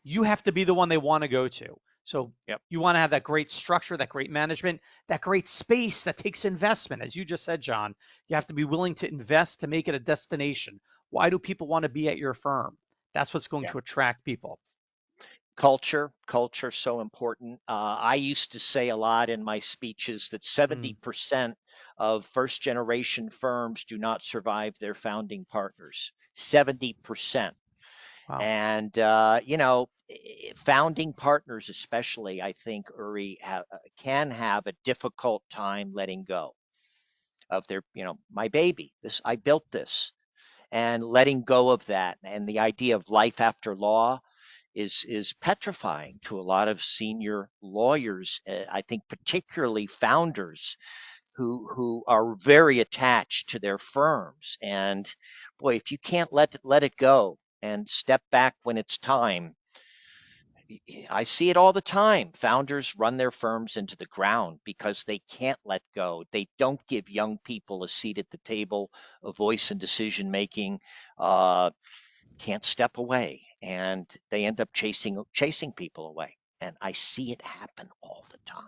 You have to be the one they want to go to. So Yep. you want to have that great structure, that great management, that great space that takes investment. As you just said, John, you have to be willing to invest to make it a destination. Why do people want to be at your firm? That's what's going Yeah. to attract people. Culture so important. I used to say a lot in my speeches that Mm, 70% of first generation firms do not survive their founding partners. 70%. wow. And, founding partners, especially, I think, Uri, can have a difficult time letting go of their, my baby. I built this, and letting go of that. And the idea of life after law is petrifying to a lot of senior lawyers. I think particularly founders who are very attached to their firms. And boy, if you can't let it go and step back when it's time, I see it all the time. Founders run their firms into the ground because they can't let go. They don't give young people a seat at the table, a voice in decision making. Uh, can't step away, and they end up chasing people away. And I see it happen all the time.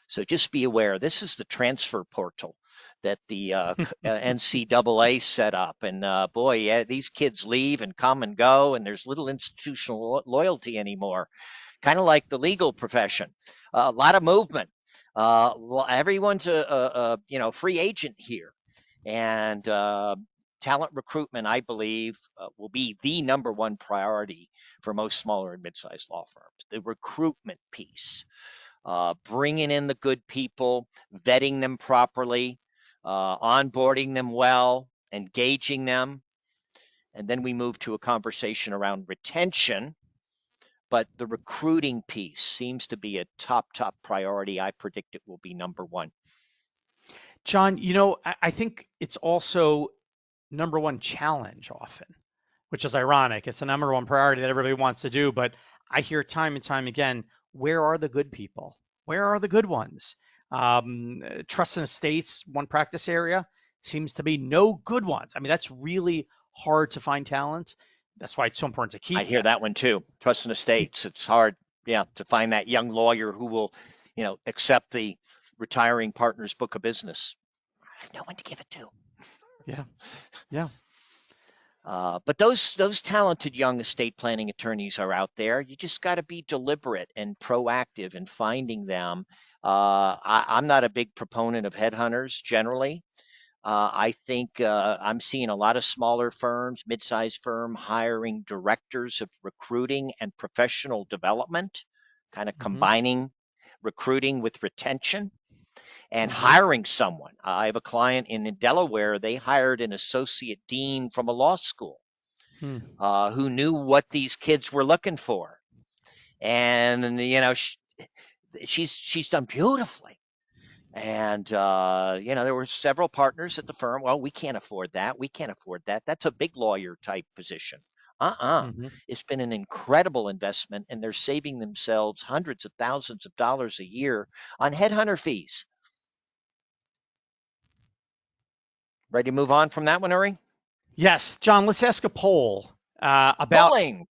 So just be aware. This is the transfer portal that the NCAA set up, and boy, yeah, these kids leave and come and go, and there's little institutional loyalty anymore. Kind of like the legal profession, a lot of movement. Everyone's a free agent here, and talent recruitment, I believe, will be the number one priority for most smaller and mid-sized law firms. The recruitment piece, bringing in the good people, vetting them properly, onboarding them well, engaging them, and then we move to a conversation around retention. But the recruiting piece seems to be a top priority. I predict it will be number one. John, I think it's also number one challenge often. which is ironic. It's the number one priority that everybody wants to do, but I hear time and time again, where are the good people? Where are the good ones? Trust and estates, one practice area, seems to be no good ones. I mean, that's really hard to find talent. That's why it's so important to I keep hear them. that one too. Trust and estates. It's hard, yeah, to find that young lawyer who will, accept the retiring partner's book of business. I have no one to give it to. Yeah, yeah. But those talented young estate planning attorneys are out there. You just got to be deliberate and proactive in finding them. I'm not a big proponent of headhunters generally. I think I'm seeing a lot of smaller firms, mid-sized firm, hiring directors of recruiting and professional development, kind of Hmm. combining recruiting with retention and Hmm. hiring someone. I have a client in Delaware. They hired an associate dean from a law school Hmm. who knew what these kids were looking for, and she's done beautifully. And there were several partners at the firm. Well, we can't afford that. We can't afford that. That's a big lawyer type position. Hmm. It's been an incredible investment, and they're saving themselves hundreds of thousands of dollars a year on headhunter fees. Ready to move on from that one, Uri? Yes, John, let's ask a poll about Polling.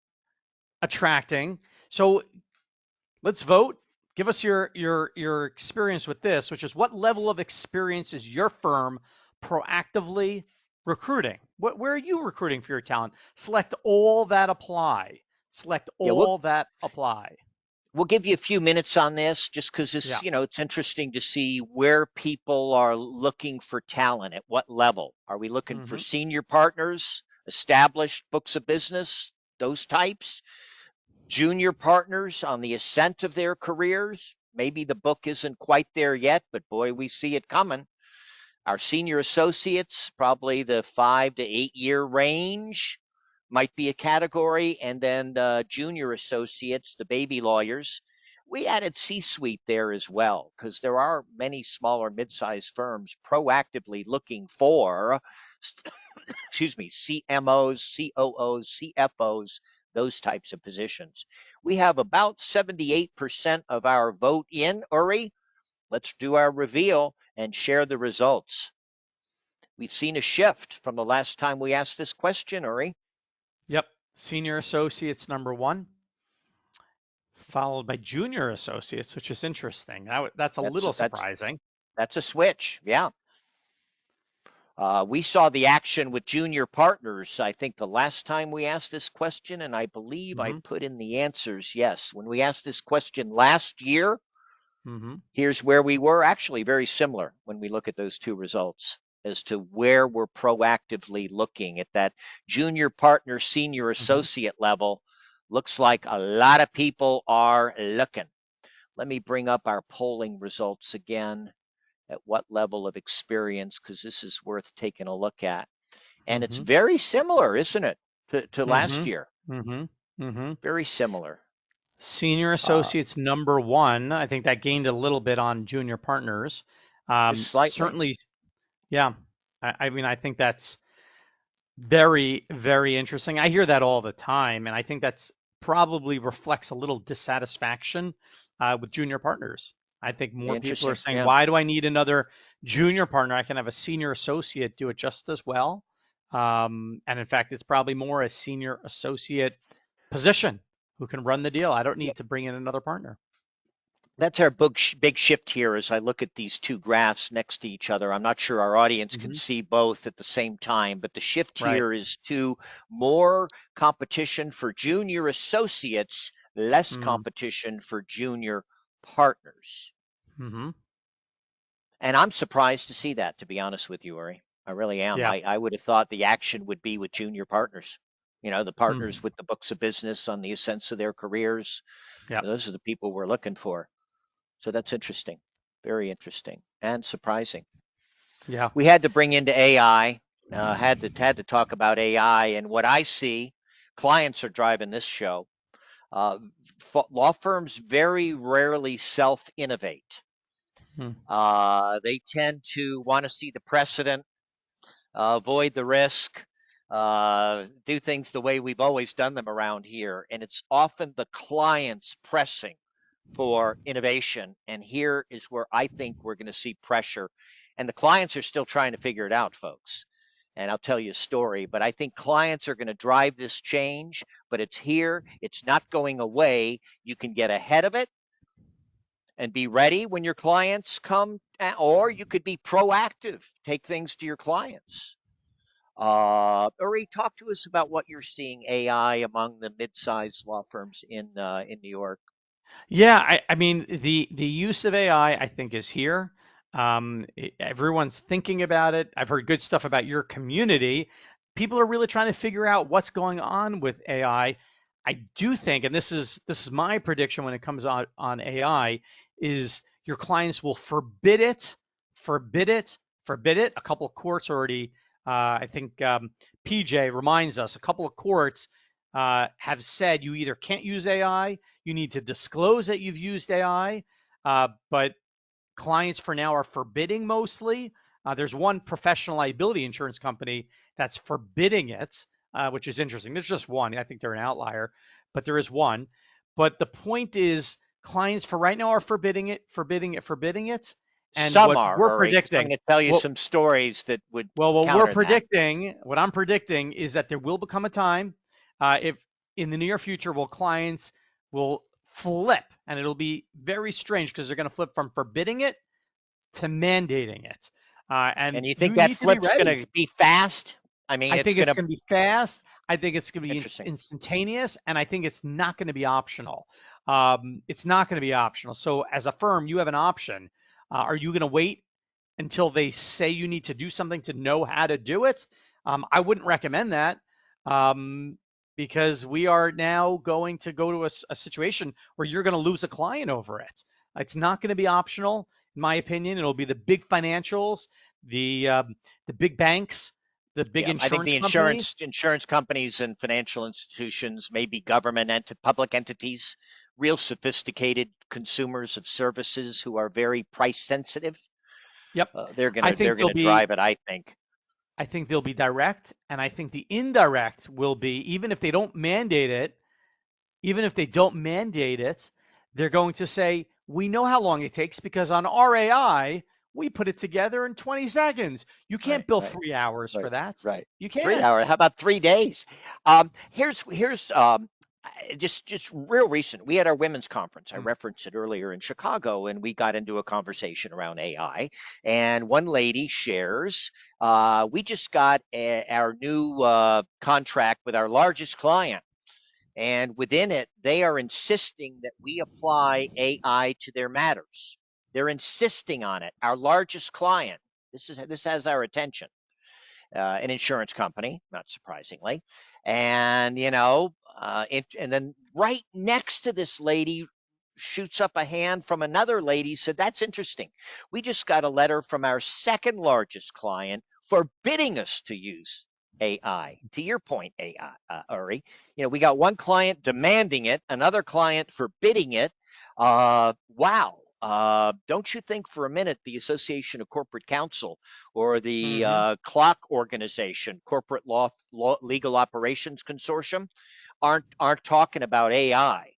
attracting. So let's vote. Give us your experience with this, which is what level of experience is your firm proactively recruiting? Where are you recruiting for your talent? Select all that apply. Select Yeah, we'll all that apply. we'll give you a few minutes on this just because Yeah. it's interesting to see where people are looking for talent at what level. Are we looking for Hmm. senior partners, established books of business, those types, junior partners on the ascent of their careers? Maybe the book isn't quite there yet, but boy, we see it coming. Our senior associates, probably the 5 to 8 year range, might be a category. And then junior associates, the baby lawyers. We added C suite there as well, because there are many smaller mid sized firms proactively looking for, excuse me, CMOs, COOs, CFOs, those types of positions. We have about 78% of our vote in, Uri. Let's do our reveal and share the results. We've seen a shift from the last time we asked this question, Uri. Yep. Senior associates number one, followed by junior associates, which is interesting. That's a That's little that's surprising. that's a switch. Yeah. We saw the action with junior partners, I think, the last time we asked this question, and I believe I Hmm. put in the answers. Yes. When we asked this question last year, Hmm. here's where we were. Actually, very similar when we look at those two results as to where we're proactively looking at that junior partner, senior Hmm. associate level. Looks like a lot of people are looking. Let me bring up our polling results again. At what level of experience, because this is worth taking a look at. And it's Hmm. very similar, isn't it, to last Hmm. year? Hmm. Hmm. Very similar. Senior Uh, associates number one. I think that gained a little bit on junior partners. just slightly. Certainly, yeah. I mean, I think that's very, very interesting. I hear that all the time, and I think that's probably reflects a little dissatisfaction with junior partners. I think more people are Interesting. saying, Yeah. "Why do I need another junior partner? I can have a senior associate do it just as well." And in fact, it's probably more a senior associate position who can run the deal. I don't Yeah. need to bring in another partner. That's our big shift here as I look at these two graphs next to each other. I'm not sure our audience can Hmm. see both at the same time, but the shift Right. here is to more competition for junior associates, less Mm-hmm. competition for junior partners. Mm-hmm. And I'm surprised to see that, to be honest with you, Uri. I really am. Yeah. I would have thought the action would be with junior partners. The Mm. partners with the books of business on the ascents of their careers. Yeah. Those are the people we're looking for. So that's interesting. Very interesting and surprising. Yeah. We had to bring into AI, had to talk about AI, and what I see, clients are driving this show. Uh, Law firms very rarely self-innovate. Mm. They tend to want to see the precedent, avoid the risk. do things the way we've always done them around here. And it's often the clients pressing for innovation. And here is where I think we're going to see pressure. And the clients are still trying to figure it out, folks. And I'll tell you a story, but I think clients are going to drive this change, but it's here. It's not going away. You can get ahead of it and be ready when your clients come, or you could be proactive, take things to your clients. Uri, talk to us about what you're seeing AI among the mid-sized law firms in New York. Yeah, I mean the use of AI I think is here. Everyone's thinking about it. I've heard good stuff about your community. People are really trying to figure out what's going on with AI. I do think, and this is my prediction when it comes on AI, is your clients will forbid it, forbid it, forbid it. A couple of courts already, I think PJ reminds us, a couple of courts have said you either can't use AI, you need to disclose that you've used AI, but clients for now are forbidding mostly. There's one professional liability insurance company that's forbidding it, which is interesting. There's just one. I think they're an outlier, but there is one. But the point is, clients for right now are forbidding it, forbidding it, forbidding it. And Some what are, we're Uri, because I'm predicting, going to tell you what some stories that would well, counter that. what I'm predicting is that there will become a time, if in the near future, will clients will flip, and it'll be very strange because they're going to flip from forbidding it to mandating it, And and you think you that need to be flip's going ready. to be fast? I mean, I it's think going it's to going to be fast. I think it's going to be interesting. instantaneous, and I think it's not going to be optional. It's not going to be optional. So, as a firm, you have an option. Are you going to wait until they say you need to do something to know how to do it? I wouldn't recommend that, um, because we are now going to go to a situation where you're going to lose a client over it. It's not going to be optional, in my opinion. It'll be the big financials, the big banks, the big Yeah, I think insurance the companies. insurance companies and financial institutions, maybe government and public entities, real sophisticated consumers of services who are very price sensitive. Yep. They're I gonna they're think they'll gonna be drive it, I think. I think they'll be direct, and I think the indirect will be, even if they don't mandate it, even if they don't mandate it, they're going to say, we know how long it takes because on RAI, we put it together in 20 seconds. You can't Right, bill right. 3 hours for Right, that. right. You Three can't. hour. How about 3 days? Here's just real recent. We had our women's conference. I Mm, referenced it earlier in Chicago, and we got into a conversation around AI. And one lady shares, we just got our new contract with our largest client. And within it, they are insisting that we apply AI to their matters. They're insisting on it. Our largest client. This has our attention, an insurance company, not surprisingly. And, and then right next to this lady shoots up a hand from another lady, said, that's interesting. We just got a letter from our second largest client forbidding us to use AI. To your point, AI, Uri, we got one client demanding it, another client forbidding it. Wow. Don't you think for a minute the Association of Corporate Counsel or the hmm clock organization, Corporate Law Legal Operations Consortium, aren't talking about AI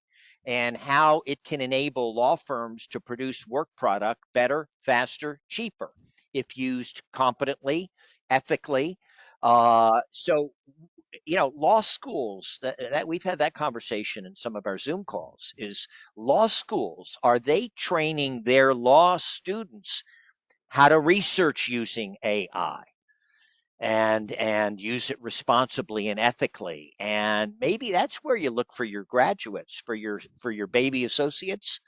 and how it can enable law firms to produce work product better, faster, cheaper if used competently, ethically. So law schools that we've had that conversation in some of our Zoom calls is law schools, are they training their law students how to research using AI and use it responsibly and ethically? And maybe that's where you look for your graduates, for your baby associates.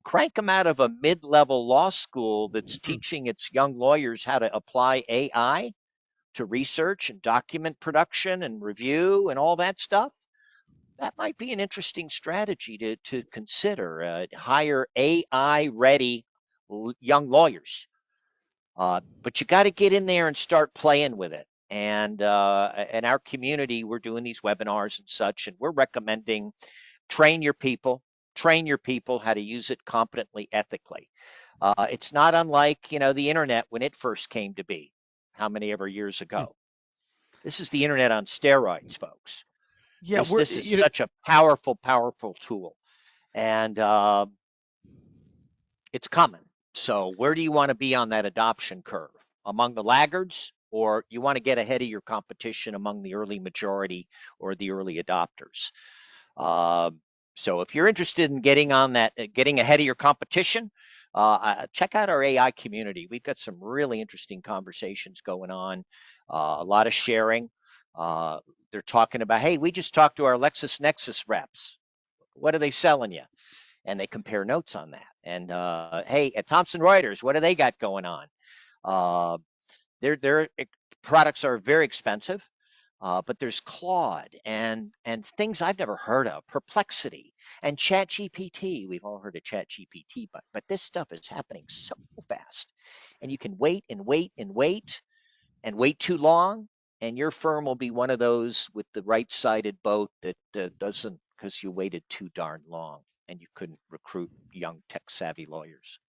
Crank them out of a mid-level law school that's teaching its young lawyers how to apply AI to research and document production and review and all that stuff. That might be an interesting strategy to consider. Hire AI ready young lawyers, but you got to get in there and start playing with it. And in our community, we're doing these webinars and such, and we're recommending train your people, train your people how to use it competently, ethically. It's not unlike the internet when it first came to be, how many ever years ago. This is the internet on steroids, folks. Yeah, This we're this is such a powerful, powerful tool, and it's coming. So where do you want to be on that adoption curve? Among the laggards, or you want to get ahead of your competition among the early majority or the early adopters? Uh, so if you're interested in getting on that, getting ahead of your competition, check out our AI community. We've got some really interesting conversations going on, a lot of sharing. Uh, they're talking about, hey, we just talked to our LexisNexis reps. What are they selling you? And they compare notes on that. And hey, at Thomson Reuters, what do they got going on? Uh, their products are very expensive, but there's Claude and things I've never heard of, Perplexity and ChatGPT. We've all heard of ChatGPT, but this stuff is happening so fast, and you can wait and wait and wait and wait too long, and your firm will be one of those with the right-sided boat that doesn't because you waited too darn long and you couldn't recruit young tech-savvy lawyers.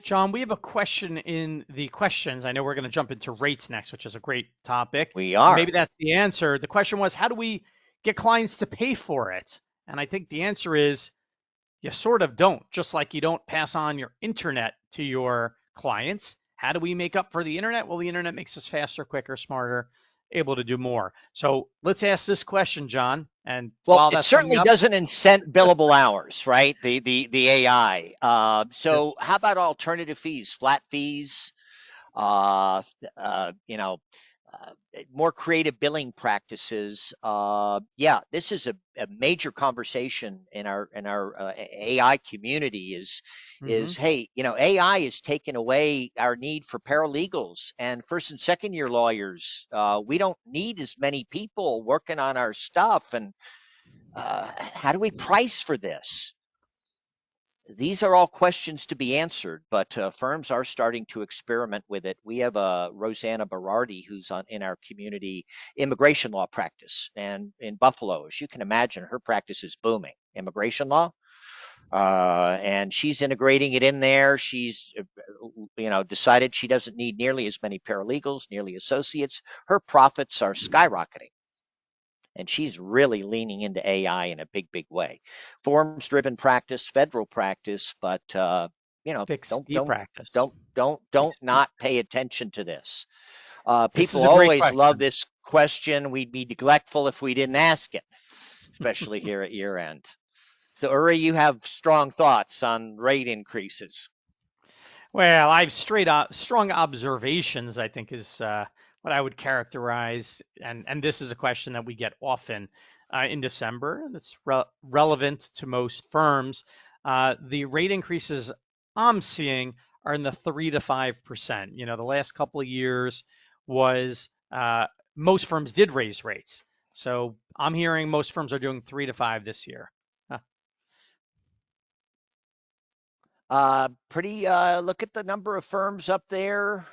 John, we have a question in the questions. I know we're going to jump into rates next, which is a great topic. We And maybe are. that's the answer. The question was, how do we get clients to pay for it? And I think the answer is you sort of don't, just like you don't pass on your internet to your clients. How do we make up for the internet? Well, the internet makes us faster, quicker, smarter, able to do more. So let's ask this question, John. And Well, while it that's coming certainly up, doesn't incent billable hours, right? The AI. yeah. So how about alternative fees, flat fees? Uh, you know, uh, More creative billing practices. Yeah, this is a major conversation in our AI community. Hmm. Hey, AI is taking away our need for paralegals and first and second year lawyers. We don't need as many people working on our stuff, and how do we price for this? These are all questions to be answered, but firms are starting to experiment with it. We have Rosanna Berardi, who's in our community immigration law practice, and in Buffalo, as you can imagine, her practice is booming. Immigration law, and she's integrating it in there. She's, decided she doesn't need nearly as many paralegals, nearly associates. Her profits are skyrocketing, and she's really leaning into AI in a big, big way. Forms-driven practice, federal practice, but Fixed don't fee don't practice. don't Fixed fee. not pay attention to this. This People is a great always love question. this question. We'd be neglectful if we didn't ask it, especially here at year end. So, Uri, you have strong thoughts on rate increases. Well, I've straight up strong observations, I think is what I would characterize. And this is a question that we get often in December. And it's relevant to most firms. The rate increases I'm seeing are in the 3 to 5%. You know, the last couple of years was most firms did raise rates. So I'm hearing most firms are doing 3 to 5 this year. Huh. Pretty, look at the number of firms up there,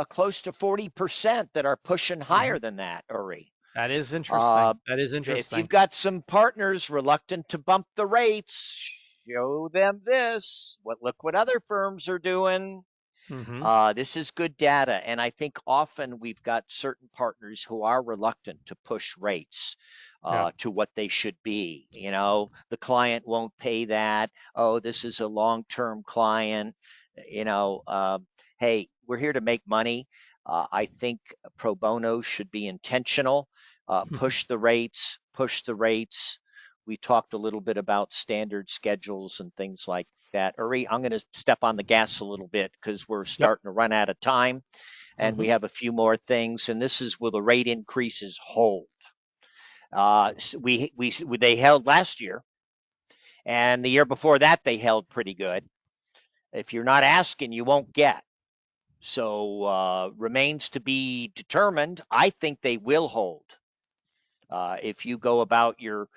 close to 40% that are pushing Mhm. higher than that, Uri. That is Uh, interesting. That is if you've interesting. got some partners reluctant to bump the rates, show them this. Look what other firms are doing. Hmm. This is good data, and I think often we've got certain partners who are reluctant to push rates Yeah. to what they should be. The client won't pay that. Oh, this is a long-term client. You know, uh, hey, we're here to make money. I think pro bono should be intentional. Push the rates, push the rates. We talked a little bit about standard schedules and things like that. Uri, I'm going to step on the gas a little bit because we're Yep. starting to run out of time, and we Hmm. have a few more things. And this is will the rate increases hold? They held last year, and the year before that they held pretty good. If you're not asking, you won't get. So remains to be determined. I think they will hold. If you go about your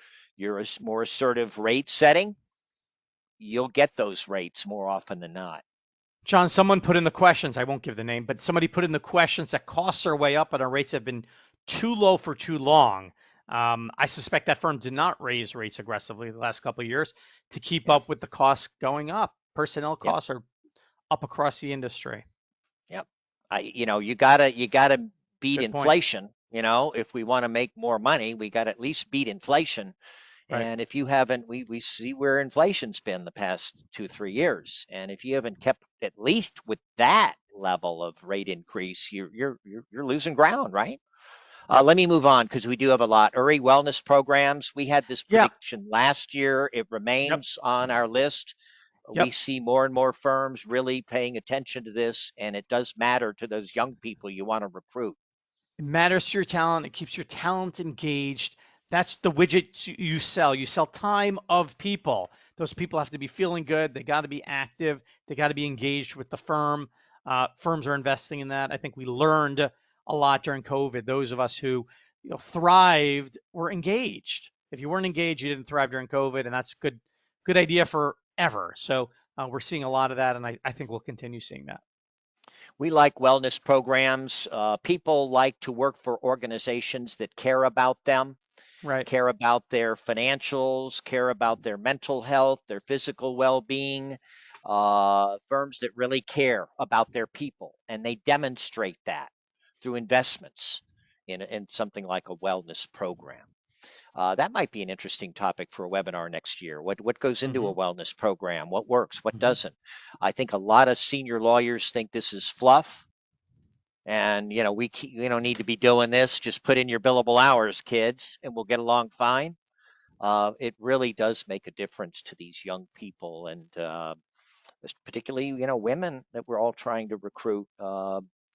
more assertive rate setting, you'll get those rates more often than not. John, someone put in the questions, I won't give the name, but somebody put in the questions that costs are way up and our rates have been too low for too long. I suspect that firm did not raise rates aggressively the last couple of years to keep Yep, up with the costs going up. Personnel yep, costs are up across the industry. yep. You gotta beat Good point. inflation. If we want to make more money, we got to at least beat inflation. Right. And if you haven't, we see where inflation's been the past 2, 3 years. And if you haven't kept at least with that level of rate increase, you're losing ground, right? Yep. Let me move on because we do have a lot. Uri, wellness programs. We had this Yeah. prediction last year. It Yep. remains on our list. We Yep. see more and more firms really paying attention to this, and it does matter to those young people you want to recruit. It matters to your talent. It keeps your talent engaged. That's the widget you sell. You sell time of people. Those people have to be feeling good. They got to be active. They got to be engaged with the firm. Firms are investing in that. I think we learned a lot during COVID. Those of us who thrived were engaged. If you weren't engaged, you didn't thrive during COVID, and that's good idea forever. So we're seeing a lot of that, and I think we'll continue seeing that. We like wellness programs. People like to work for organizations that care about them, Right. care about their financials, care about their mental health, their physical well being, firms that really care about their people. And they demonstrate that through investments in something like a wellness program. That might be an interesting topic for a webinar next year. What goes into Hmm. a wellness program? What works? What Hmm. doesn't? I think a lot of senior lawyers think this is fluff, and we don't need to be doing this. Just put in your billable hours, kids, and we'll get along fine. It really does make a difference to these young people, and particularly women that we're all trying to recruit.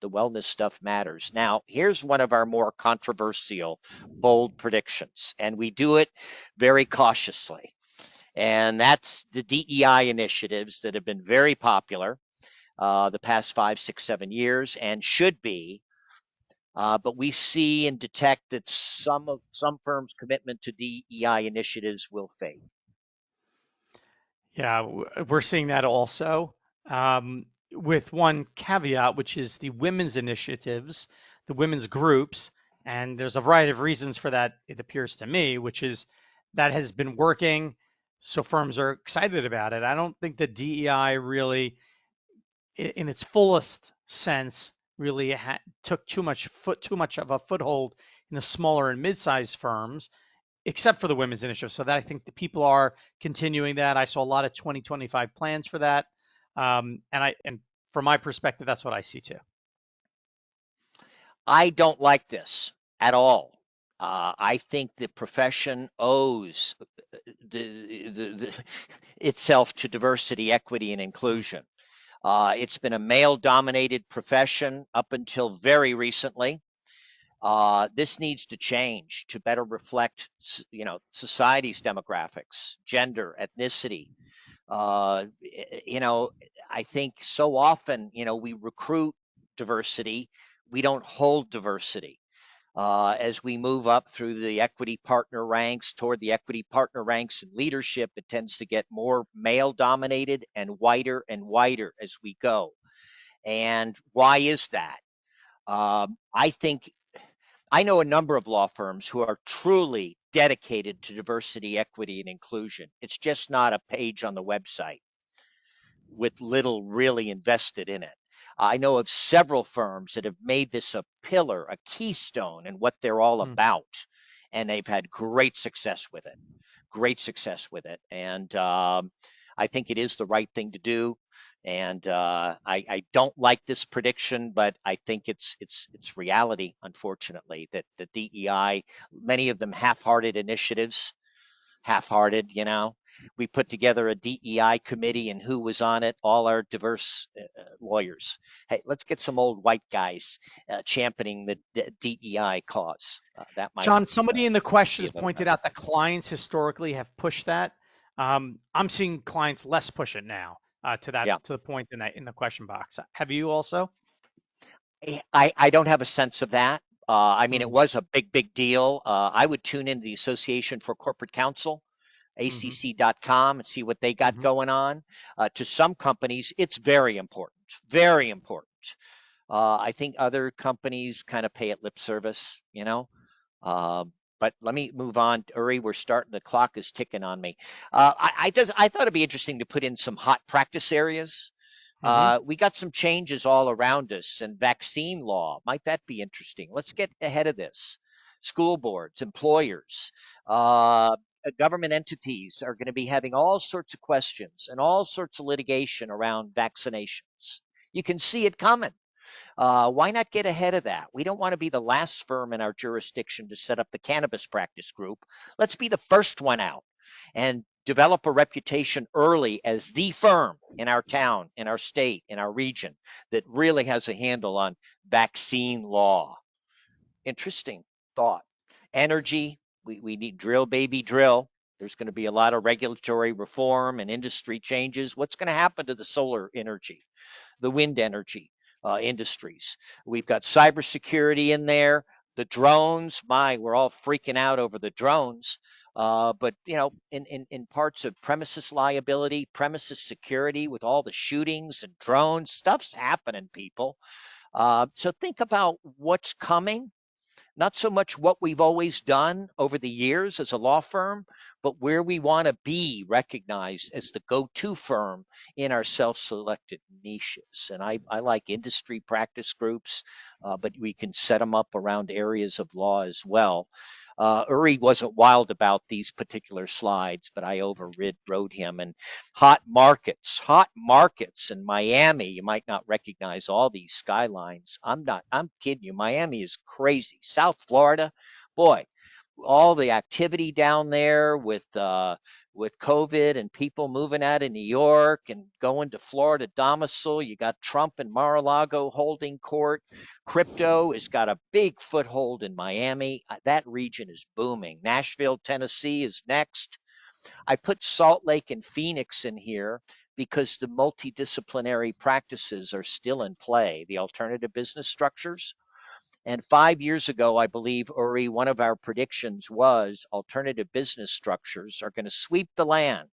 The wellness stuff matters. Now, here's one of our more controversial, bold predictions, and we do it very cautiously. And that's the DEI initiatives that have been very popular the past 5, 6, 7 years and should be. But we see and detect that some firms' commitment to DEI initiatives will fade. Yeah, we're seeing that also, with one caveat, which is the women's initiatives, the women's groups. And there's a variety of reasons for that, it appears to me, which is that has been working. So firms are excited about it. I don't think the DEI really, in its fullest sense, really took too much of a foothold in the smaller and mid-sized firms, except for the women's initiative. So that I think the people are continuing that. I saw a lot of 2025 plans for that. And from my perspective, that's what I see too. I don't like this at all. I think the profession owes itself to diversity, equity, and Mm. inclusion. It's been a male dominated profession up until very recently. This needs to change to better reflect, society's demographics, gender, ethnicity. Uh, you know, I think so often, we recruit diversity, we don't hold diversity. As we move up through the equity partner ranks toward the equity partner ranks in leadership, it tends to get more male dominated and whiter as we go. And why is that? I think I know a number of law firms who are truly dedicated to diversity, equity, and inclusion. It's just not a page on the website with little really invested in it. I know of several firms that have made this a pillar, a keystone in what they're all Mm. about, and they've had great success with it. Great success with it, and I think it is the right thing to do. And I don't like this prediction, but I think it's reality. Unfortunately, that the DEI, many of them half-hearted initiatives, half-hearted. We put together a DEI committee, and who was on it? All our diverse lawyers. Hey, let's get some old white guys championing the DEI cause. That might John, somebody in the be a questions better pointed message. out that clients historically have pushed that. I'm seeing clients less push it now, Yeah. to the point in the question box. Have you also? I don't have a sense of that. I mean, it Mm. was a big deal. I would tune into the Association for Corporate Counsel, Hmm. acc.com, and see what they got Hmm. going on. To some companies, it's very important, very important. I think other companies kind of pay it lip service. But let me move on. Uri, we're starting. The clock is ticking on me. I thought it'd be interesting to put in some hot practice areas. Hmm. We got some changes all around us, and vaccine law. Might that be interesting? Let's get ahead of this. School boards, employers, government entities are going to be having all sorts of questions and all sorts of litigation around vaccinations. You can see it coming. Why not get ahead of that? We don't want to be the last firm in our jurisdiction to set up the cannabis practice group. Let's be the first one out and develop a reputation early as the firm in our town, in our state, in our region that really has a handle on vaccine law. Interesting thought. Energy, we need drill, baby, drill. There's going to be a lot of regulatory reform and industry changes. What's going to happen to the solar energy? The wind energy industries. We've got cybersecurity in there. The drones, we're all freaking out over the drones. But in parts of premises liability, premises security, with all the shootings and drones, stuff's happening, people. So think about what's coming, not so much what we've always done over the years as a law firm, but where we want to be recognized as the go to firm in our self selected niches. And I like industry practice groups, but we can set them up around areas of law as well. Uri wasn't wild about these particular slides, but I overrode him. And hot markets in Miami. You might not recognize all these skylines. I'm kidding you. Miami is crazy. South Florida, boy, all the activity down there with COVID and people moving out of New York and going to Florida domicile. You got Trump and Mar-a-Lago holding court. Crypto has got a big foothold in Miami. That region is booming. Nashville, Tennessee is next. I put Salt Lake and Phoenix in here because the multidisciplinary practices are still in play, the alternative business structures. And 5 years ago, I believe, Uri, one of our predictions was alternative business structures are going to sweep the land.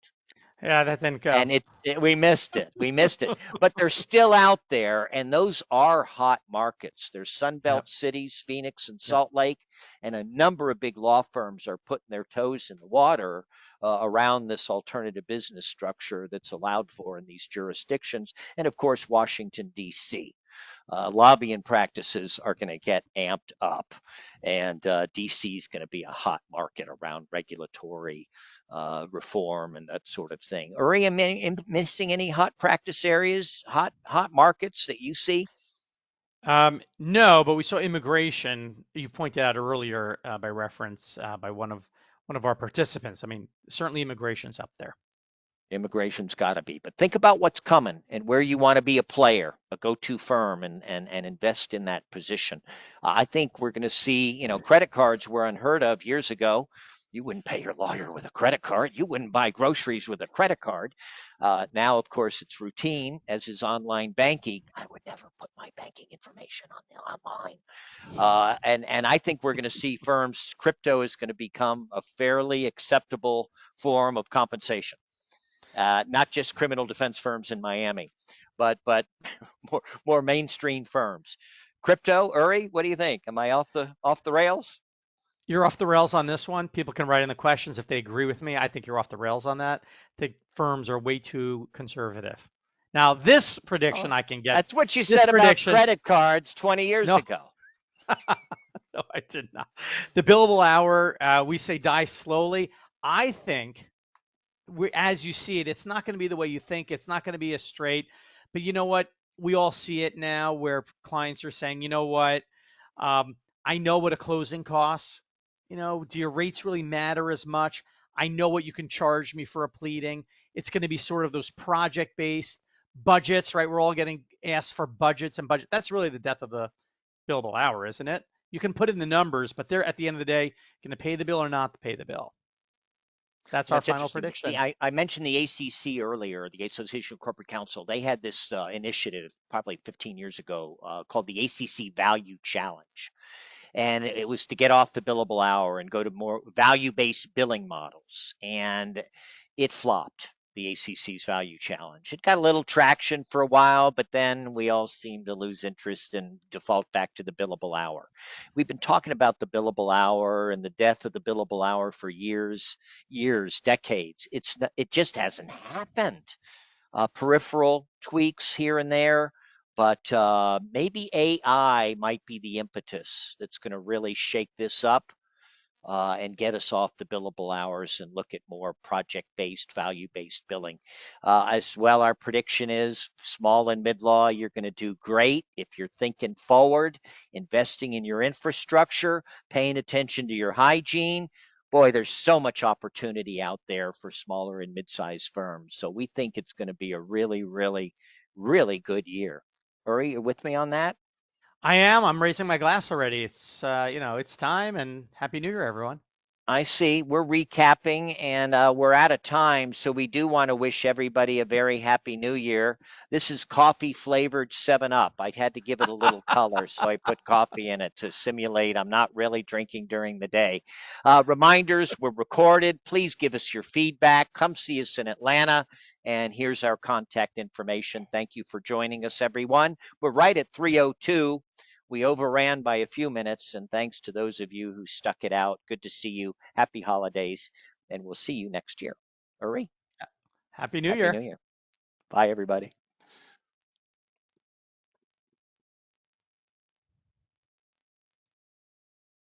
Yeah, that didn't go. And we missed it. We missed it. But they're still out there, and those are hot markets. There's Yep. Sunbelt cities, Phoenix and Yep. Salt Lake, and a number of big law firms are putting their toes in the water around this alternative business structure that's allowed for in these jurisdictions. And of course, Washington, D.C. Lobbying practices are going to get amped up, and DC is going to be a hot market around regulatory reform and that sort of thing. Uri, am I missing any hot practice areas, hot markets that you see? No, but we saw immigration. You pointed out earlier by reference by one of our participants. I mean, certainly immigration's up there. Immigration's got to be. But think about what's coming and where you want to be a player, a go-to firm, and invest in that position. I think we're going to see, credit cards were unheard of years ago. You wouldn't pay your lawyer with a credit card. You wouldn't buy groceries with a credit card. Now, of course, it's routine, as is online banking. I would never put my banking information online. And I think we're going to see firms, crypto is going to become a fairly acceptable form of compensation, not just criminal defense firms in Miami, but more mainstream firms. Crypto, Uri, what do you think? Am I off the rails? You're off the rails on this one. People can write in the questions if they agree with me. I think you're off the rails on that. I think firms are way too conservative. Now, this prediction Oh, I can get. that's what you This said about prediction, credit cards 20 years no, ago. no, I did not. The billable hour, we say die slowly. I think as you see it, it's not going to be the way you think. It's not going to be as straight. But you know what? We all see it now where clients are saying, you know what? Um, I know what a closing costs. Do your rates really matter as much? I know what you can charge me for a pleading. It's going to be sort of those project based budgets, right? We're all getting asked for budgets and budget. That's really the death of the billable hour, isn't it? You can put in the numbers, but they're at the end of the day going to pay the bill or not to pay the bill. That's our It's final interesting. prediction. I mentioned the ACC earlier, the Association of Corporate Counsel. They had this initiative probably 15 years ago called the ACC Value Challenge. And it was to get off the billable hour and go to more value-based billing models. And it flopped, the ACC's value challenge. It got a little traction for a while, but then we all seemed to lose interest and default back to the billable hour. We've been talking about the billable hour and the death of the billable hour for years, decades. It just hasn't happened. peripheral tweaks here and there. But maybe AI might be the impetus that's going to really shake this up and get us off the billable hours and look at more project based, value based billing. As well, our prediction is small and mid law, you're going to do great if you're thinking forward, investing in your infrastructure, paying attention to your hygiene. Boy, there's so much opportunity out there for smaller and mid sized firms. So we think it's going to be a really, really, really good year. Uri, you with me on that? I am. I'm raising my glass already. It's time, and Happy New Year, everyone. I see. We're recapping and we're out of time. So we do want to wish everybody a very happy new year. This is coffee flavored 7 Up. I had to give it a little color, so I put coffee in it to simulate I'm not really drinking during the day. Reminders were recorded. Please give us your feedback. Come see us in Atlanta. And here's our contact information. Thank you for joining us, everyone. We're right at 3:02. We overran by a few minutes, and thanks to those of you who stuck it out. Good to see you. Happy holidays, and we'll see you next year. Uri, Happy New Happy New Year. Year. Bye, everybody.